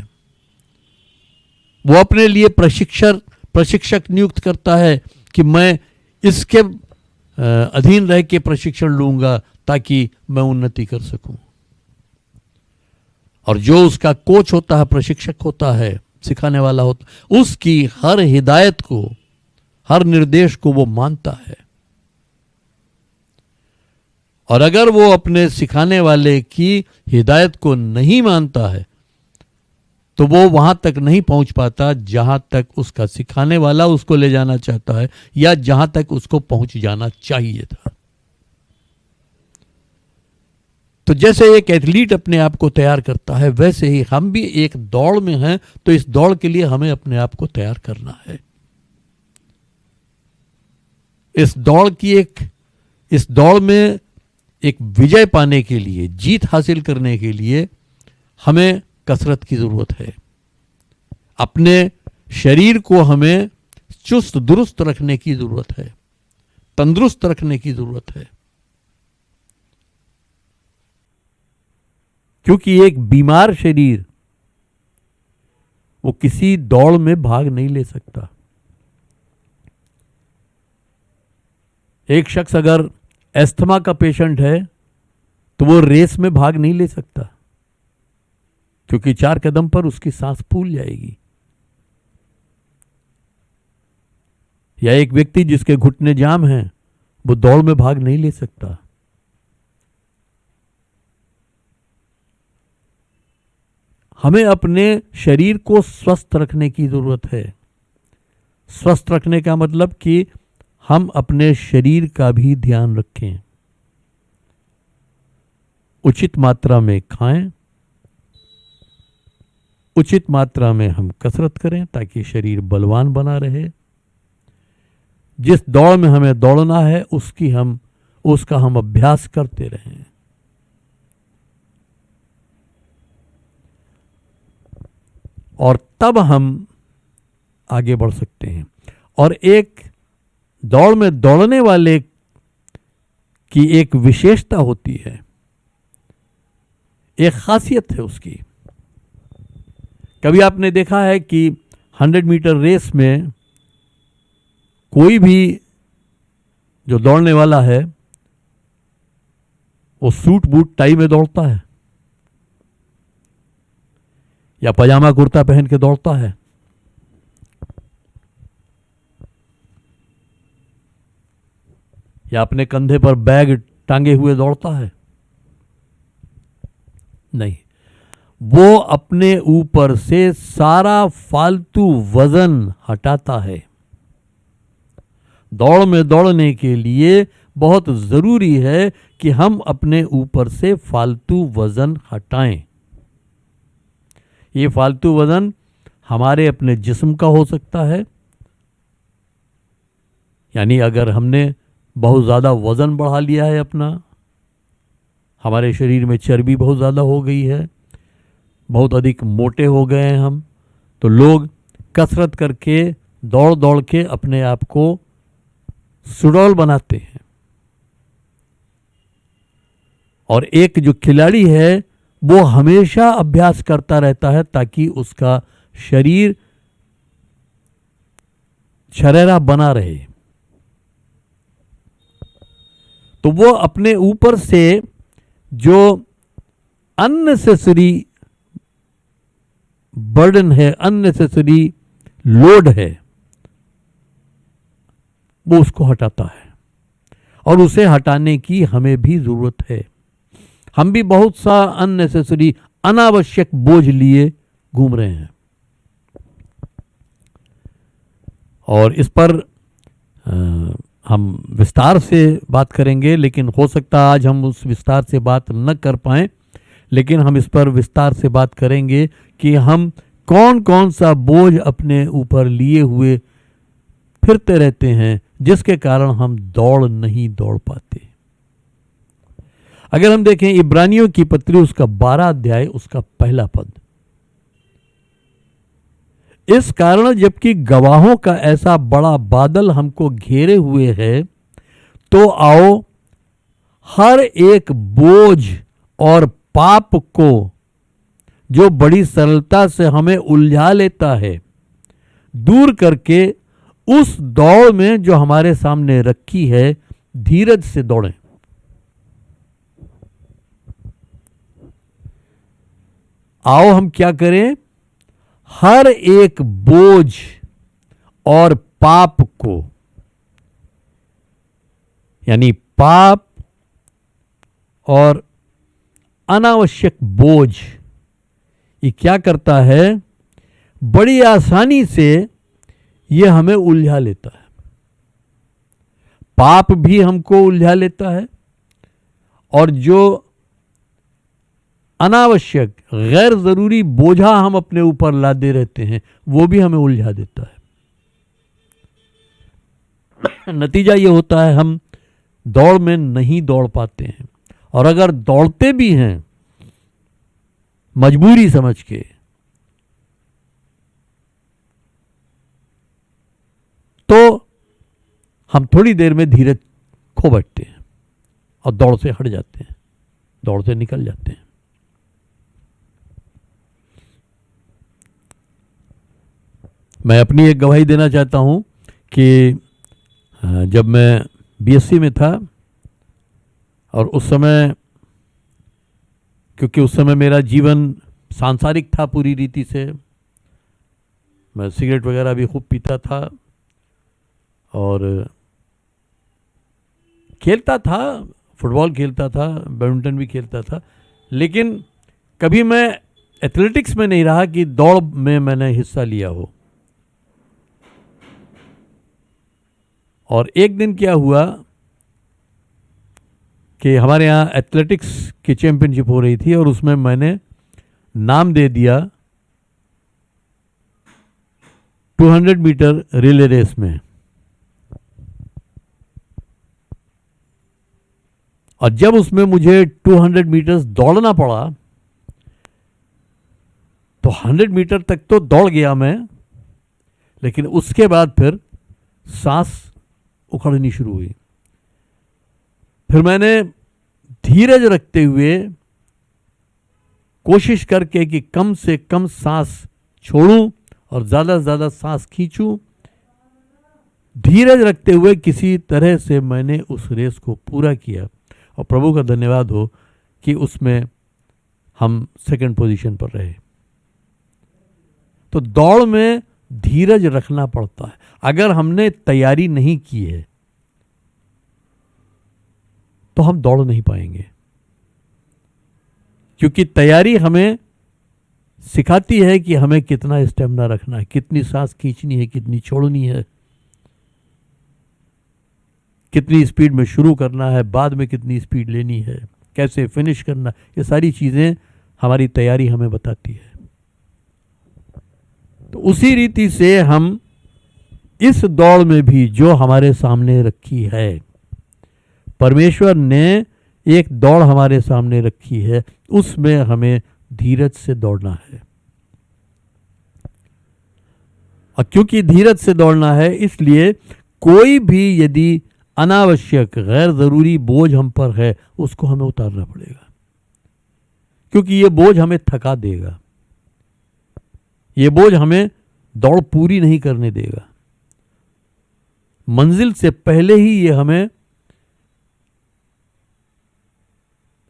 वो अपने लिए प्रशिक्षक नियुक्त करता है कि मैं इसके अधीन रह के प्रशिक्षण लूंगा ताकि मैं उन्नति कर सकूं। और जो उसका कोच होता है, प्रशिक्षक होता है, सिखाने वाला होता है, उसकी हर हिदायत को, हर निर्देश को वो मानता है। और अगर वो अपने सिखाने वाले की हिदायत को नहीं मानता है, तो वो वहां तक नहीं पहुंच पाता जहां तक उसका सिखाने वाला उसको ले जाना चाहता है या जहां तक उसको पहुंच जाना चाहिए था। तो जैसे एक एथलीट अपने आप को तैयार करता है, वैसे ही हम भी एक दौड़ में हैं, तो इस दौड़ के लिए हमें अपने आप को तैयार करना है। इस दौड़ में एक विजय पाने के लिए, जीत हासिल करने के लिए हमें कसरत की जरूरत है। अपने शरीर को हमें चुस्त दुरुस्त रखने की जरूरत है, तंदुरुस्त रखने की जरूरत है। क्योंकि एक बीमार शरीर वो किसी दौड़ में भाग नहीं ले सकता। एक शख्स अगर एस्थमा का पेशेंट है तो वो रेस में भाग नहीं ले सकता, क्योंकि 4 कदम पर उसकी सांस फूल जाएगी। या एक व्यक्ति जिसके घुटने जाम हैं, वो दौड़ में भाग नहीं ले सकता। हमें अपने शरीर को स्वस्थ रखने की जरूरत है। स्वस्थ रखने का मतलब कि हम अपने शरीर का भी ध्यान रखें, उचित मात्रा में खाएं, उचित मात्रा में हम कसरत करें ताकि शरीर बलवान बना रहे। जिस दौड़ में हमें दौड़ना है उसका हम अभ्यास करते रहें। और तब हम आगे बढ़ सकते हैं। और एक दौड़ में दौड़ने वाले की एक विशेषता होती है, एक खासियत है उसकी। कभी आपने देखा है कि 100 मीटर रेस में कोई भी जो दौड़ने वाला है वो सूट बूट टाई में दौड़ता है या पजामा कुर्ता पहन के दौड़ता है? या अपने कंधे पर बैग टांगे हुए दौड़ता है? नहीं, वो अपने ऊपर से सारा फालतू वजन हटाता है। दौड़ में दौड़ने के लिए बहुत जरूरी है कि हम अपने ऊपर से फालतू वजन हटाएं। ये फालतू वजन हमारे अपने जिस्म का हो सकता है, यानी अगर हमने बहुत ज़्यादा वजन बढ़ा लिया है अपना, हमारे शरीर में चर्बी बहुत ज़्यादा हो गई है, बहुत अधिक मोटे हो गए हैं हम, तो लोग कसरत करके दौड़ दौड़ के अपने आप को सुडौल बनाते हैं। और एक जो खिलाड़ी है वो हमेशा अभ्यास करता रहता है ताकि उसका शरीर शरीरा बना रहे। तो वो अपने ऊपर से जो अननेसेसरी बर्डन है, अननेसेसरी लोड है, वो उसको हटाता है। और उसे हटाने की हमें भी जरूरत है। हम भी बहुत सा अननेसेसरी, अनावश्यक बोझ लिए घूम रहे हैं। और इस पर हम विस्तार से बात करेंगे, लेकिन हो सकता है आज हम उस विस्तार से बात न कर पाएं, लेकिन हम इस पर विस्तार से बात करेंगे कि हम कौन कौन सा बोझ अपने ऊपर लिए हुए फिरते रहते हैं जिसके कारण हम दौड़ नहीं दौड़ पाते। अगर हम देखें इब्रानियों की पत्री उसका 12 अध्याय उसका पहला पद, इस कारण जबकि गवाहों का ऐसा बड़ा बादल हमको घेरे हुए है, तो आओ हर एक बोझ और पाप को जो बड़ी सरलता से हमें उलझा लेता है, दूर करके उस दौड़ में जो हमारे सामने रखी है धीरज से दौड़ें। आओ हम क्या करें, हर एक बोझ और पाप को, यानी पाप और अनावश्यक बोझ, ये क्या करता है, बड़ी आसानी से ये हमें उलझा लेता है। पाप भी हमको उलझा लेता है और जो अनावश्यक गैर जरूरी बोझा हम अपने ऊपर लादे रहते हैं वो भी हमें उलझा देता है। नतीजा ये होता है हम दौड़ में नहीं दौड़ पाते हैं, और अगर दौड़ते भी हैं मजबूरी समझ के, तो हम थोड़ी देर में धीरज खो बैठते हैं और दौड़ से हट जाते हैं, दौड़ से निकल जाते हैं। मैं अपनी एक गवाही देना चाहता हूं कि जब मैं बीएससी में था और उस समय, क्योंकि उस समय मेरा जीवन सांसारिक था पूरी रीति से, मैं सिगरेट वगैरह भी खूब पीता था और खेलता था, फुटबॉल खेलता था, बैडमिंटन भी खेलता था, लेकिन कभी मैं एथलेटिक्स में नहीं रहा कि दौड़ में मैंने हिस्सा लिया हो। और एक दिन क्या हुआ कि हमारे यहाँ एथलेटिक्स की चैंपियनशिप हो रही थी और उसमें मैंने नाम दे दिया 200 मीटर रिले रेस में। और जब उसमें मुझे 200 मीटर्स दौड़ना पड़ा तो 100 मीटर तक तो दौड़ गया मैं, लेकिन उसके बाद फिर सांस उखड़नी शुरू हुई। फिर मैंने धीरज रखते हुए कोशिश करके कि कम से कम सांस छोड़ूं और ज़्यादा से ज़्यादा सांस खींचूं, धीरज रखते हुए किसी तरह से मैंने उस रेस को पूरा किया। और प्रभु का धन्यवाद हो कि उसमें हम सेकंड पोजीशन पर रहे। तो दौड़ में धीरज रखना पड़ता है। अगर हमने तैयारी नहीं की है तो हम दौड़ नहीं पाएंगे, क्योंकि तैयारी हमें सिखाती है कि हमें कितना स्टेमिना रखना है, कितनी सांस खींचनी है, कितनी छोड़नी है, कितनी स्पीड में शुरू करना है, बाद में कितनी स्पीड लेनी है, कैसे फिनिश करना, ये सारी चीज़ें हमारी तैयारी हमें बताती है। तो उसी रीति से हम इस दौड़ में भी जो हमारे सामने रखी है, परमेश्वर ने एक दौड़ हमारे सामने रखी है, उसमें हमें धीरज से दौड़ना है। और क्योंकि धीरज से दौड़ना है, इसलिए कोई भी यदि अनावश्यक गैर जरूरी बोझ हम पर है उसको हमें उतारना पड़ेगा, क्योंकि ये बोझ हमें थका देगा, ये बोझ हमें दौड़ पूरी नहीं करने देगा, मंजिल से पहले ही ये हमें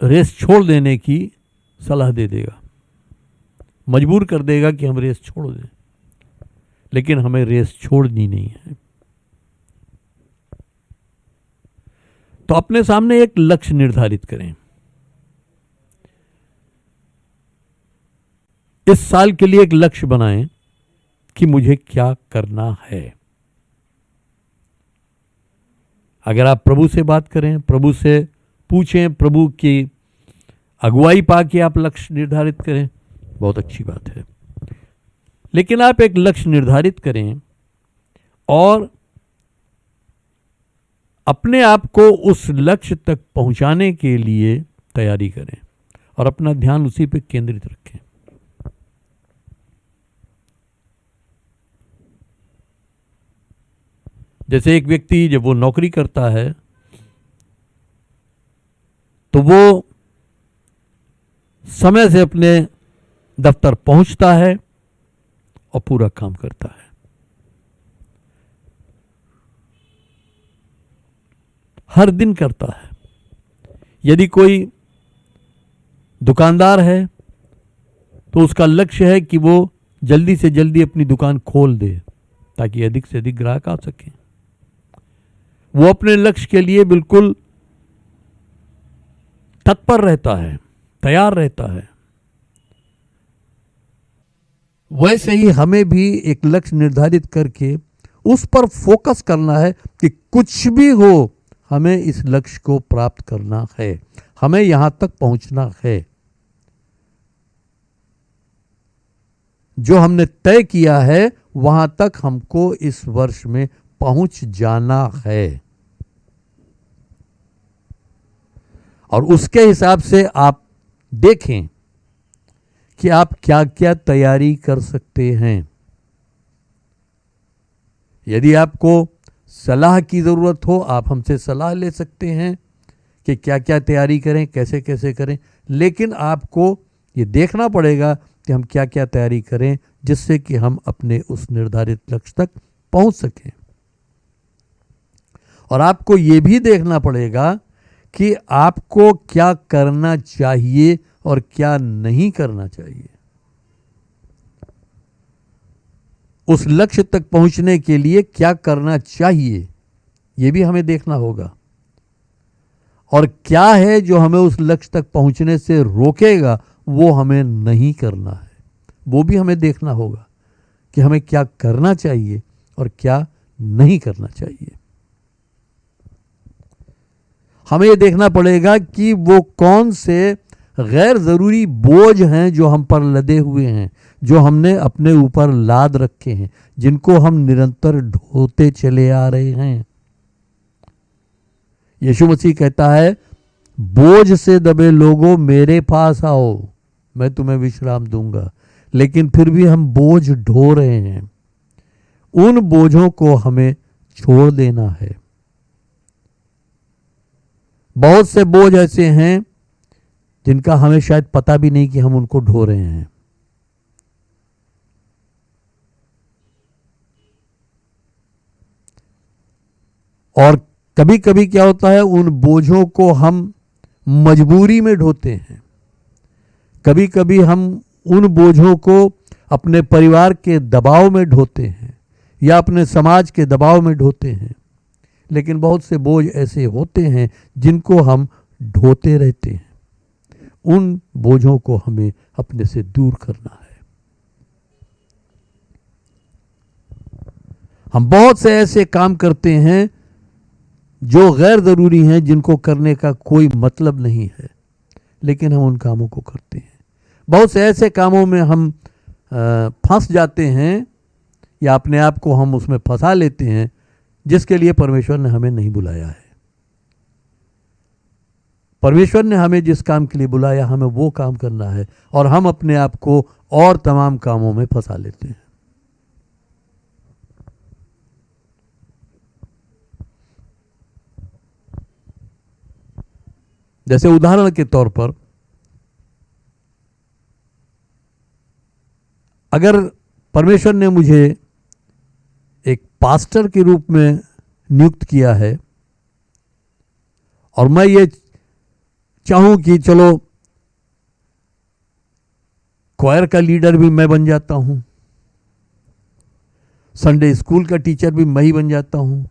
रेस छोड़ देने की सलाह दे देगा, मजबूर कर देगा कि हम रेस छोड़ दें, लेकिन हमें रेस छोड़नी नहीं है। तो अपने सामने एक लक्ष्य निर्धारित करें। इस साल के लिए एक लक्ष्य बनाएं कि मुझे क्या करना है। अगर आप प्रभु से बात करें, प्रभु से पूछें, प्रभु की अगुवाई पाके आप लक्ष्य निर्धारित करें, बहुत अच्छी बात है। लेकिन आप एक लक्ष्य निर्धारित करें और अपने आप को उस लक्ष्य तक पहुंचाने के लिए तैयारी करें और अपना ध्यान उसी पे केंद्रित रखें। जैसे एक व्यक्ति जब वो नौकरी करता है तो वो समय से अपने दफ्तर पहुंचता है और पूरा काम करता है। हर दिन करता है। यदि कोई दुकानदार है तो उसका लक्ष्य है कि वो जल्दी से जल्दी अपनी दुकान खोल दे ताकि अधिक से अधिक ग्राहक आ सकें। वो अपने लक्ष्य के लिए बिल्कुल तत्पर रहता है, तैयार रहता है। वैसे ही हमें भी एक लक्ष्य निर्धारित करके उस पर फोकस करना है कि कुछ भी हो हमें इस लक्ष्य को प्राप्त करना है, हमें यहां तक पहुंचना है। जो हमने तय किया है वहां तक हमको इस वर्ष में पहुंच जाना है और उसके हिसाब से आप देखें कि आप क्या क्या तैयारी कर सकते हैं। यदि आपको सलाह की ज़रूरत हो आप हमसे सलाह ले सकते हैं कि क्या क्या तैयारी करें, कैसे कैसे करें, लेकिन आपको ये देखना पड़ेगा कि हम क्या क्या तैयारी करें जिससे कि हम अपने उस निर्धारित लक्ष्य तक पहुंच सकें। और आपको ये भी देखना पड़ेगा कि आपको क्या करना चाहिए और क्या नहीं करना चाहिए। उस लक्ष्य तक पहुंचने के लिए क्या करना चाहिए ये भी हमें देखना होगा, और क्या है जो हमें उस लक्ष्य तक पहुंचने से रोकेगा वो हमें नहीं करना है, वो भी हमें देखना होगा कि हमें क्या करना चाहिए और क्या नहीं करना चाहिए। हमें ये देखना पड़ेगा कि वो कौन से गैर ज़रूरी बोझ हैं जो हम पर लदे हुए हैं, जो हमने अपने ऊपर लाद रखे हैं, जिनको हम निरंतर ढोते चले आ रहे हैं। यीशु मसीह कहता है, बोझ से दबे लोगों मेरे पास आओ, मैं तुम्हें विश्राम दूंगा। लेकिन फिर भी हम बोझ ढो रहे हैं। उन बोझों को हमें छोड़ देना है। बहुत से बोझ ऐसे हैं जिनका हमें शायद पता भी नहीं कि हम उनको ढो रहे हैं। और कभी कभी क्या होता है, उन बोझों को हम मजबूरी में ढोते हैं। कभी कभी हम उन बोझों को अपने परिवार के दबाव में ढोते हैं या अपने समाज के दबाव में ढोते हैं। लेकिन बहुत से बोझ ऐसे होते हैं जिनको हम ढोते रहते हैं। उन बोझों को हमें अपने से दूर करना है। हम बहुत से ऐसे काम करते हैं जो गैर ज़रूरी हैं, जिनको करने का कोई मतलब नहीं है, लेकिन हम उन कामों को करते हैं। बहुत से ऐसे कामों में हम फंस जाते हैं या अपने आप को हम उसमें फंसा लेते हैं जिसके लिए परमेश्वर ने हमें नहीं बुलाया है। परमेश्वर ने हमें जिस काम के लिए बुलाया हमें वो काम करना है, और हम अपने आप को और तमाम कामों में फंसा लेते हैं। जैसे उदाहरण के तौर पर अगर परमेश्वर ने मुझे एक पास्टर के रूप में नियुक्त किया है और मैं ये चाहूं कि चलो क्वायर का लीडर भी मैं बन जाता हूं, संडे स्कूल का टीचर भी मैं ही बन जाता हूं,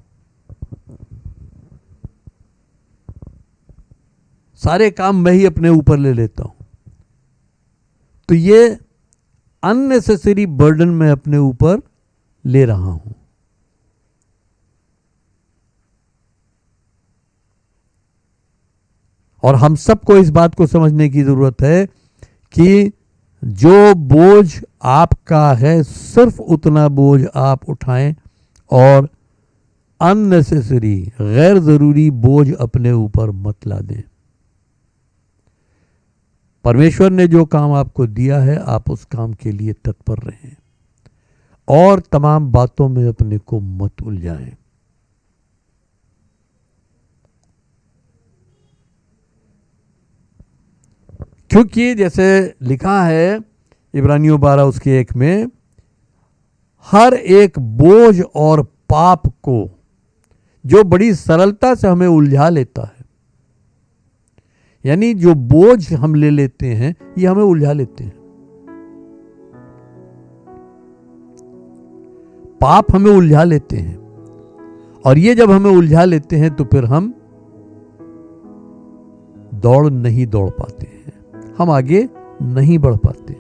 सारे काम मैं ही अपने ऊपर ले लेता हूं, तो ये अननेसेसरी बर्डन मैं अपने ऊपर ले रहा हूं। और हम सबको इस बात को समझने की जरूरत है कि जो बोझ आपका है सिर्फ उतना बोझ आप उठाएं और अननेसेसरी गैर जरूरी बोझ अपने ऊपर मत ला दें। परमेश्वर ने जो काम आपको दिया है आप उस काम के लिए तत्पर रहें और तमाम बातों में अपने को मत उलझाएं। क्योंकि जैसे लिखा है इब्रानियों 12 उसके 1 में, हर एक बोझ और पाप को जो बड़ी सरलता से हमें उलझा लेता है, यानी जो बोझ हम ले लेते हैं ये हमें उलझा लेते हैं। पाप हमें उलझा लेते हैं और ये जब हमें उलझा लेते हैं तो फिर हम नहीं दौड़ पाते हैं, हम आगे नहीं बढ़ पाते हैं।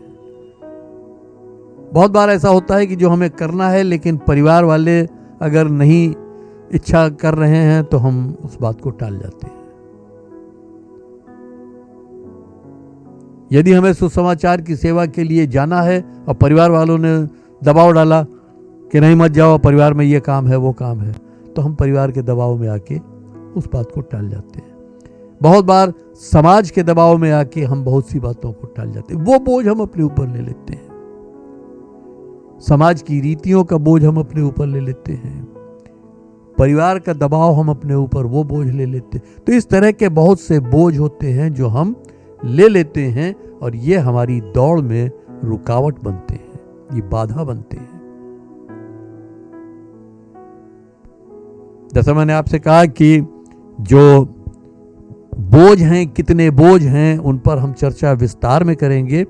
बहुत बार ऐसा होता है कि जो हमें करना है लेकिन परिवार वाले अगर नहीं इच्छा कर रहे हैं तो हम उस बात को टाल जाते हैं। यदि हमें सुसमाचार की सेवा के लिए जाना है और परिवार वालों ने दबाव डाला कि नहीं मत जाओ, परिवार में ये काम है वो काम है, तो हम परिवार के दबाव में आके उस बात को टाल जाते हैं। बहुत बार समाज के दबाव में आके हम बहुत सी बातों को टाल जाते हैं, वो बोझ हम अपने ऊपर ले लेते हैं। समाज की रीतियों का बोझ हम अपने ऊपर ले लेते हैं, परिवार का दबाव हम अपने ऊपर वो बोझ ले लेते हैं। तो इस तरह के बहुत से बोझ होते हैं जो हम ले लेते हैं और ये हमारी दौड़ में रुकावट बनते हैं, ये बाधा बनते हैं। जैसा मैंने आपसे कहा कि जो बोझ हैं, कितने बोझ हैं, उन पर हम चर्चा विस्तार में करेंगे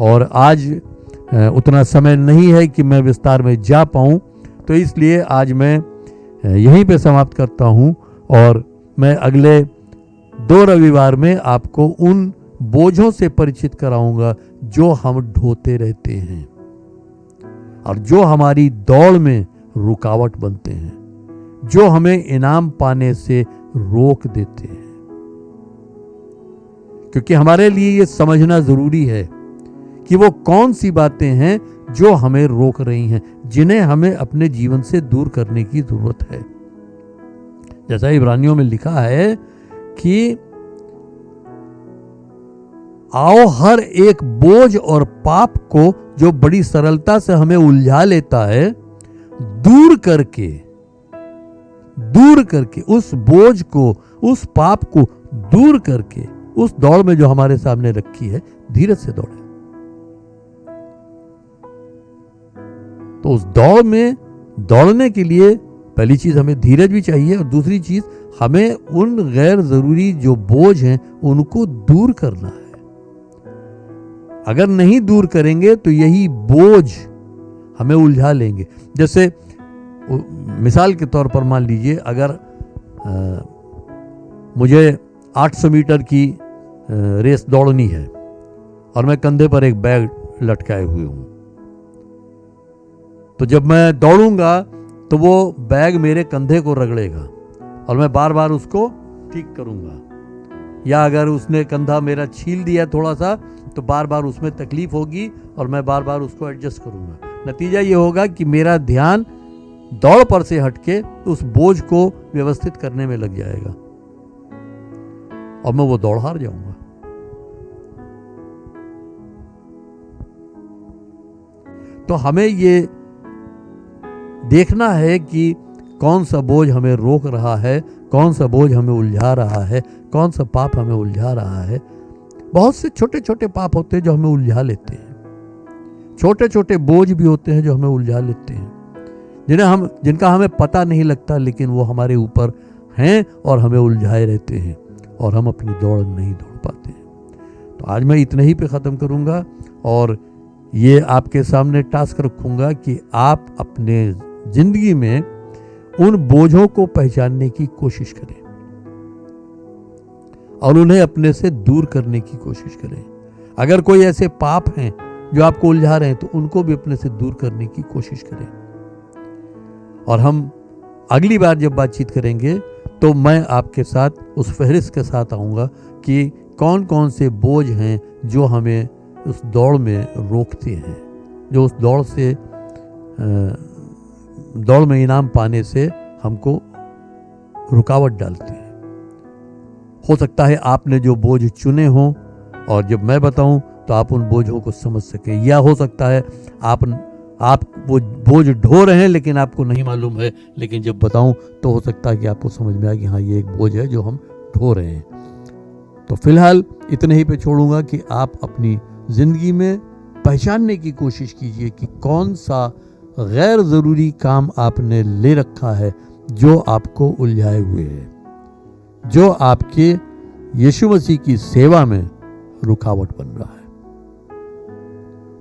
और आज उतना समय नहीं है कि मैं विस्तार में जा पाऊं, तो इसलिए आज मैं यहीं पे समाप्त करता हूं और मैं अगले 2 रविवार में आपको उन बोझों से परिचित कराऊंगा जो हम ढोते रहते हैं और जो हमारी दौड़ में रुकावट बनते हैं, जो हमें इनाम पाने से रोक देते हैं। क्योंकि हमारे लिए ये समझना जरूरी है कि वो कौन सी बातें हैं जो हमें रोक रही हैं, जिन्हें हमें अपने जीवन से दूर करने की जरूरत है। जैसा इब्रानियों में लिखा है कि आओ हर एक बोझ और पाप को जो बड़ी सरलता से हमें उलझा लेता है, दूर करके उस बोझ को, उस पाप को दूर करके उस दौड़ में जो हमारे सामने रखी है धीरज से दौड़े। तो उस दौड़ में दौड़ने के लिए पहली चीज हमें धीरज भी चाहिए और दूसरी चीज हमें उन गैर जरूरी जो बोझ हैं उनको दूर करना है। अगर नहीं दूर करेंगे तो यही बोझ हमें उलझा लेंगे। जैसे मिसाल के तौर पर मान लीजिए अगर मुझे 800 मीटर की रेस दौड़नी है और मैं कंधे पर एक बैग लटकाए हुए हूं, तो जब मैं दौड़ूंगा तो वो बैग मेरे कंधे को रगड़ेगा और मैं बार बार उसको ठीक करूंगा, या अगर उसने कंधा मेरा छील दिया थोड़ा सा तो बार बार उसमें तकलीफ होगी और मैं बार बार उसको एडजस्ट करूंगा। नतीजा ये होगा कि मेरा ध्यान दौड़ पर से हटके उस बोझ को व्यवस्थित करने में लग जाएगा और मैं वो दौड़ हार जाऊंगा। तो हमें ये देखना है कि कौन सा बोझ हमें रोक रहा है, कौन सा बोझ हमें उलझा रहा है, कौन सा पाप हमें उलझा रहा है। बहुत से छोटे छोटे पाप होते हैं जो हमें उलझा लेते हैं, छोटे छोटे बोझ भी होते हैं जो हमें उलझा लेते हैं, जिनका हमें पता नहीं लगता, लेकिन वो हमारे ऊपर हैं और हमें उलझाए रहते हैं और हम अपनी दौड़ नहीं दौड़ पाते हैं। तो आज मैं इतने ही पे ख़त्म करूँगा और ये आपके सामने टास्क रखूँगा कि आप अपने ज़िंदगी में उन बोझों को पहचानने की कोशिश करें और उन्हें अपने से दूर करने की कोशिश करें। अगर कोई ऐसे पाप हैं जो आपको उलझा रहे हैं तो उनको भी अपने से दूर करने की कोशिश करें। और हम अगली बार जब बातचीत करेंगे तो मैं आपके साथ उस फहरिस्त के साथ आऊँगा कि कौन कौन से बोझ हैं जो हमें उस दौड़ में रोकते हैं, जो उस दौड़ में इनाम पाने से हमको रुकावट डालते हैं। हो सकता है आपने जो बोझ चुने हों और जब मैं बताऊं तो आप उन बोझों को समझ सकें, या हो सकता है आप वो बोझ ढो रहे हैं लेकिन आपको नहीं मालूम है, लेकिन जब बताऊं तो हो सकता है कि आपको समझ में आए कि हाँ ये एक बोझ है जो हम ढो रहे हैं। तो फिलहाल इतने ही पे छोड़ूंगा कि आप अपनी जिंदगी में पहचानने की कोशिश कीजिए कि कौन सा गैर ज़रूरी काम आपने ले रखा है जो आपको उलझाए हुए है, जो आपके यीशु मसीह की सेवा में रुकावट बन रहा है।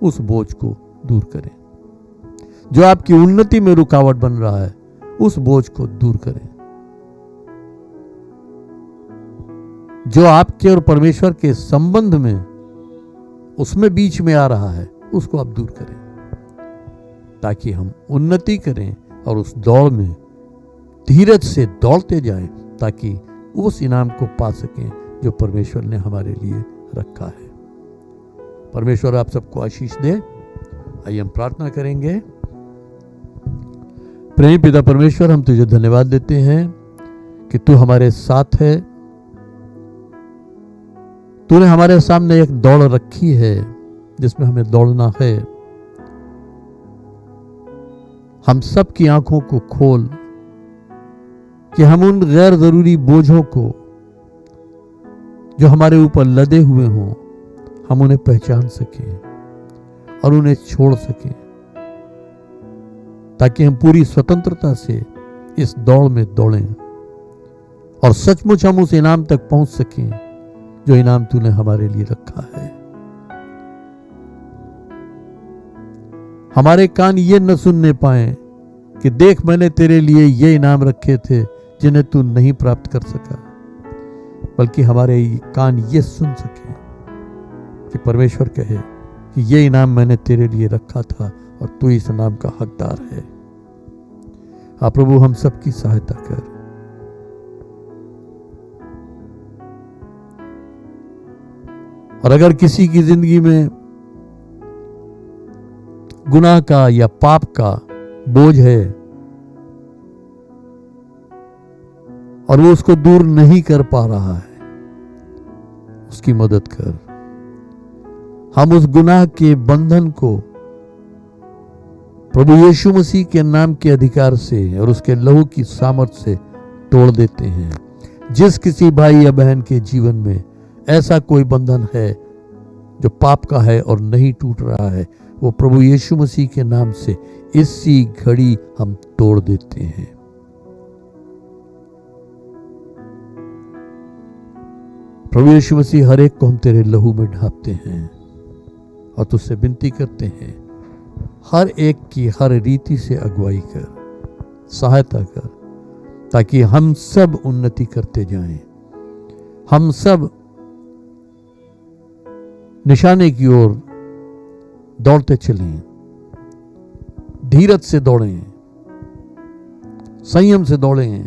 उस बोझ को दूर करें। जो आपकी उन्नति में रुकावट बन रहा है उस बोझ को दूर करें। जो आपके और परमेश्वर के संबंध में उसमें बीच में आ रहा है उसको आप दूर करें, ताकि हम उन्नति करें और उस दौड़ में धीरज से दौड़ते जाएं, ताकि उस इनाम को पा सकें जो परमेश्वर ने हमारे लिए रखा है। परमेश्वर आप सबको आशीष दे। आइए हम प्रार्थना करेंगे। प्रेमी पिता परमेश्वर, हम तुझे धन्यवाद देते हैं कि तू हमारे साथ है। तूने हमारे सामने एक दौड़ रखी है जिसमें हमें दौड़ना है। हम सब की आंखों को खोल कि हम उन गैर जरूरी बोझों को जो हमारे ऊपर लदे हुए हों, हम उन्हें पहचान सकें और उन्हें छोड़ सकें, ताकि हम पूरी स्वतंत्रता से इस दौड़ में दौड़ें और सचमुच हम उस इनाम तक पहुंच सकें जो इनाम तूने हमारे लिए रखा है। हमारे कान ये न सुनने पाए कि देख मैंने तेरे लिए ये इनाम रखे थे जिन्हें तू नहीं प्राप्त कर सका, बल्कि हमारे कान ये सुन सके कि परमेश्वर कहे कि ये इनाम मैंने तेरे लिए रखा था और तू इस इनाम का हकदार है। आप प्रभु हम सबकी सहायता कर। और अगर किसी की जिंदगी में गुनाह का या पाप का बोझ है और वो उसको दूर नहीं कर पा रहा है, उसकी मदद कर। हम उस गुनाह के बंधन को प्रभु यीशु मसीह के नाम के अधिकार से और उसके लहू की सामर्थ से तोड़ देते हैं। जिस किसी भाई या बहन के जीवन में ऐसा कोई बंधन है जो पाप का है और नहीं टूट रहा है, वो प्रभु यीशु मसीह के नाम से इसी घड़ी हम तोड़ देते हैं। प्रभु यीशु मसीह हर एक को हम तेरे लहू में ढांपते हैं और तुझसे विनती करते हैं, हर एक की हर रीति से अगुवाई कर, सहायता कर, ताकि हम सब उन्नति करते जाएं, हम सब निशाने की ओर दौड़ते चलें, धीरज से दौड़ें, संयम से दौड़ें,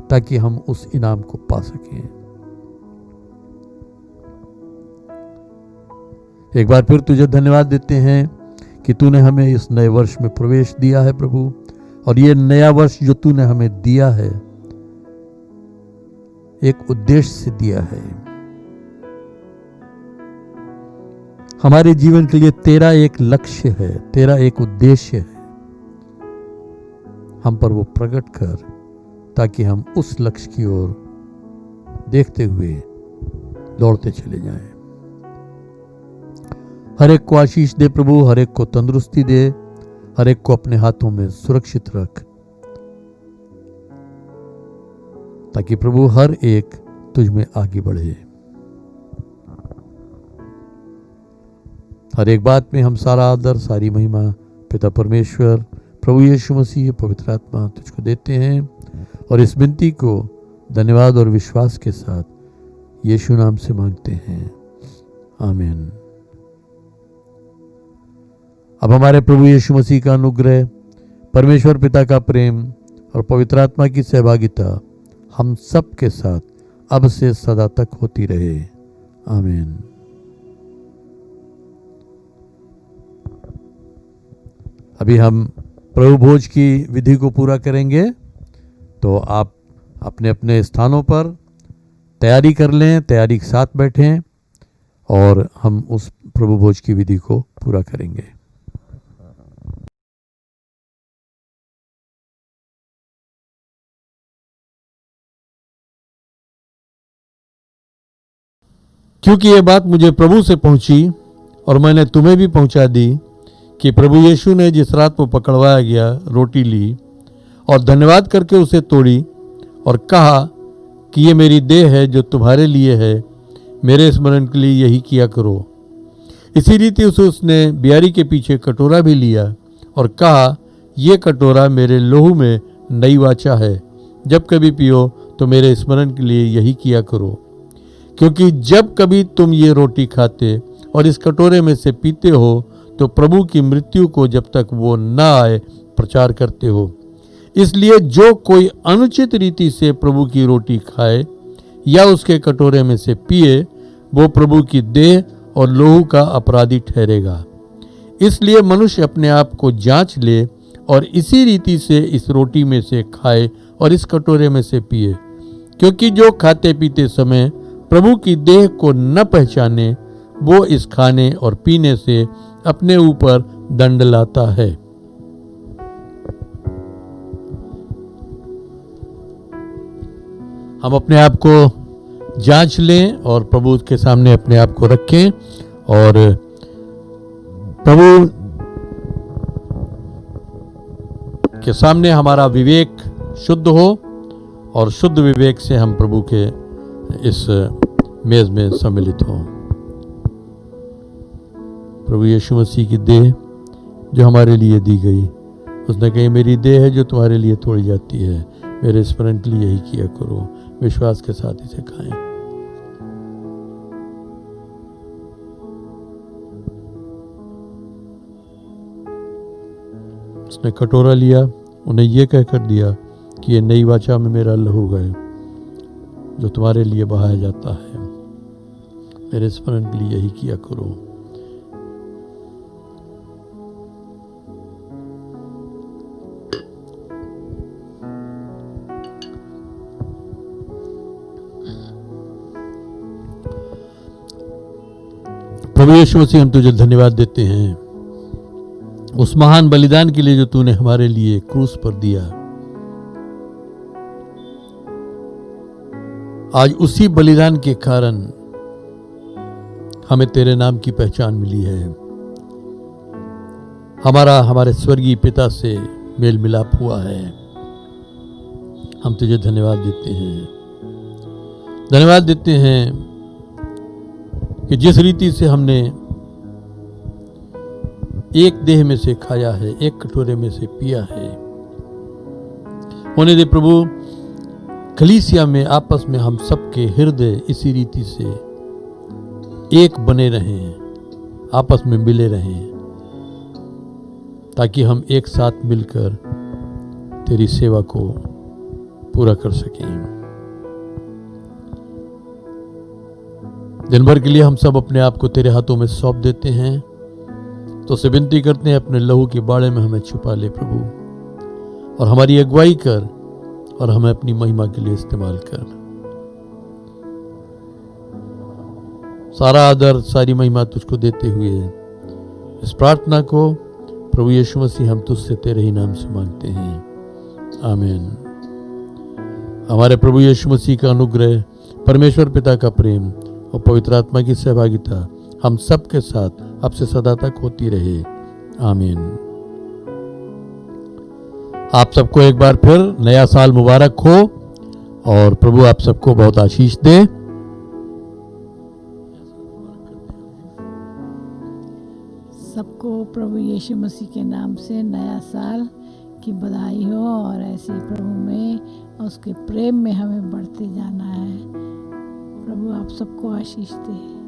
ताकि हम उस इनाम को पा सकें। एक बार फिर तुझे धन्यवाद देते हैं कि तूने हमें इस नए वर्ष में प्रवेश दिया है प्रभु, और ये नया वर्ष जो तूने हमें दिया है एक उद्देश्य से दिया है। हमारे जीवन के लिए तेरा एक लक्ष्य है, तेरा एक उद्देश्य है, हम पर वो प्रकट कर, ताकि हम उस लक्ष्य की ओर देखते हुए दौड़ते चले जाएं। हर एक को आशीष दे प्रभु, हर एक को तंदुरुस्ती दे, हर एक को अपने हाथों में सुरक्षित रख, ताकि प्रभु हर एक तुझ में आगे बढ़े। हर एक बात में हम सारा आदर, सारी महिमा पिता परमेश्वर, प्रभु यीशु मसीह, पवित्र आत्मा तुझको देते हैं, और इस विनती को धन्यवाद और विश्वास के साथ यीशु नाम से मांगते हैं, आमीन। अब हमारे प्रभु यीशु मसीह का अनुग्रह, परमेश्वर पिता का प्रेम और पवित्र आत्मा की सहभागिता हम सब के साथ अब से सदा तक होती रहे, आमीन। अभी हम प्रभु भोज की विधि को पूरा करेंगे, तो आप अपने अपने स्थानों पर तैयारी कर लें, तैयारी के साथ बैठें, और हम उस प्रभु भोज की विधि को पूरा करेंगे। क्योंकि ये बात मुझे प्रभु से पहुंची और मैंने तुम्हें भी पहुंचा दी कि प्रभु यीशु ने जिस रात को पकड़वाया गया रोटी ली और धन्यवाद करके उसे तोड़ी और कहा कि ये मेरी देह है जो तुम्हारे लिए है, मेरे स्मरण के लिए यही किया करो। इसी रीति उसने बियारी के पीछे कटोरा भी लिया और कहा, ये कटोरा मेरे लहू में नई वाचा है, जब कभी पियो तो मेरे स्मरण के लिए यही किया करो। क्योंकि जब कभी तुम ये रोटी खाते और इस कटोरे में से पीते हो तो प्रभु की मृत्यु को जब तक वो न आए प्रचार करते हो। इसलिए जो कोई अनुचित रीति से प्रभु की रोटी खाए या उसके कटोरे में से पिए, वो प्रभु की देह और लहू का अपराधी ठहरेगा। इसलिए मनुष्य अपने आप को जांच ले और इसी रीति से इस रोटी में से खाए और इस कटोरे में से पिए। क्योंकि जो खाते पीते समय प्रभु की देह को न पहचाने, वो इस खाने और पीने से अपने ऊपर दंड लाता है। हम अपने आप को जांच लें और प्रभु के सामने अपने आप को रखें, और प्रभु के सामने हमारा विवेक शुद्ध हो, और शुद्ध विवेक से हम प्रभु के इस मेज में सम्मिलित हों। प्रभु यीशु मसीह की देह जो हमारे लिए दी गई, उसने कही, मेरी देह है जो तुम्हारे लिए तोड़ी जाती है, मेरे स्मरण के लिए यही किया करो। विश्वास के साथ इसे खाएं। उसने कटोरा लिया, उन्हें यह कहकर दिया कि ये नई वाचा में मेरा लहू है जो तुम्हारे लिए बहाया जाता है, मेरे स्मरण के लिए यही किया करो। प्रभु यीशु मसीह, हम तुझे धन्यवाद देते हैं उस महान बलिदान के लिए जो तूने हमारे लिए क्रूस पर दिया। आज उसी बलिदान के कारण हमें तेरे नाम की पहचान मिली है। हमारे स्वर्गीय पिता से मेल मिलाप हुआ है। हम तुझे धन्यवाद देते हैं। धन्यवाद देते हैं कि जिस रीति से हमने एक देह में से खाया है, एक कटोरे में से पिया है, होने दे प्रभु कलीसिया में आपस में हम सबके हृदय इसी रीति से एक बने रहें, आपस में मिले रहें, ताकि हम एक साथ मिलकर तेरी सेवा को पूरा कर सकें। दिन भर के लिए हम सब अपने आप को तेरे हाथों में सौंप देते हैं। तो से विनती करते हैं, अपने लहू के बाड़े में हमें छुपा ले प्रभु, और हमारी अगुवाई कर और हमें अपनी महिमा के लिए इस्तेमाल कर। सारा आदर, सारी महिमा तुझको देते हुए इस प्रार्थना को प्रभु यीशु मसीह हम तुझसे तेरे ही नाम से मांगते हैं, आमीन। हमारे प्रभु यीशु मसीह का अनुग्रह, परमेश्वर पिता का प्रेम और पवित्र आत्मा की सहभागिता हम सब के साथ अब से सदा तक होती रहे। आमीन। आप सबको एक बार फिर नया साल मुबारक हो और प्रभु आप सबको बहुत आशीष दे। सबको प्रभु यीशु मसीह के नाम से नया साल की बधाई हो और ऐसे प्रभु में और उसके प्रेम में हमें बढ़ते जाना है। प्रभु आप सबको आशीष दे।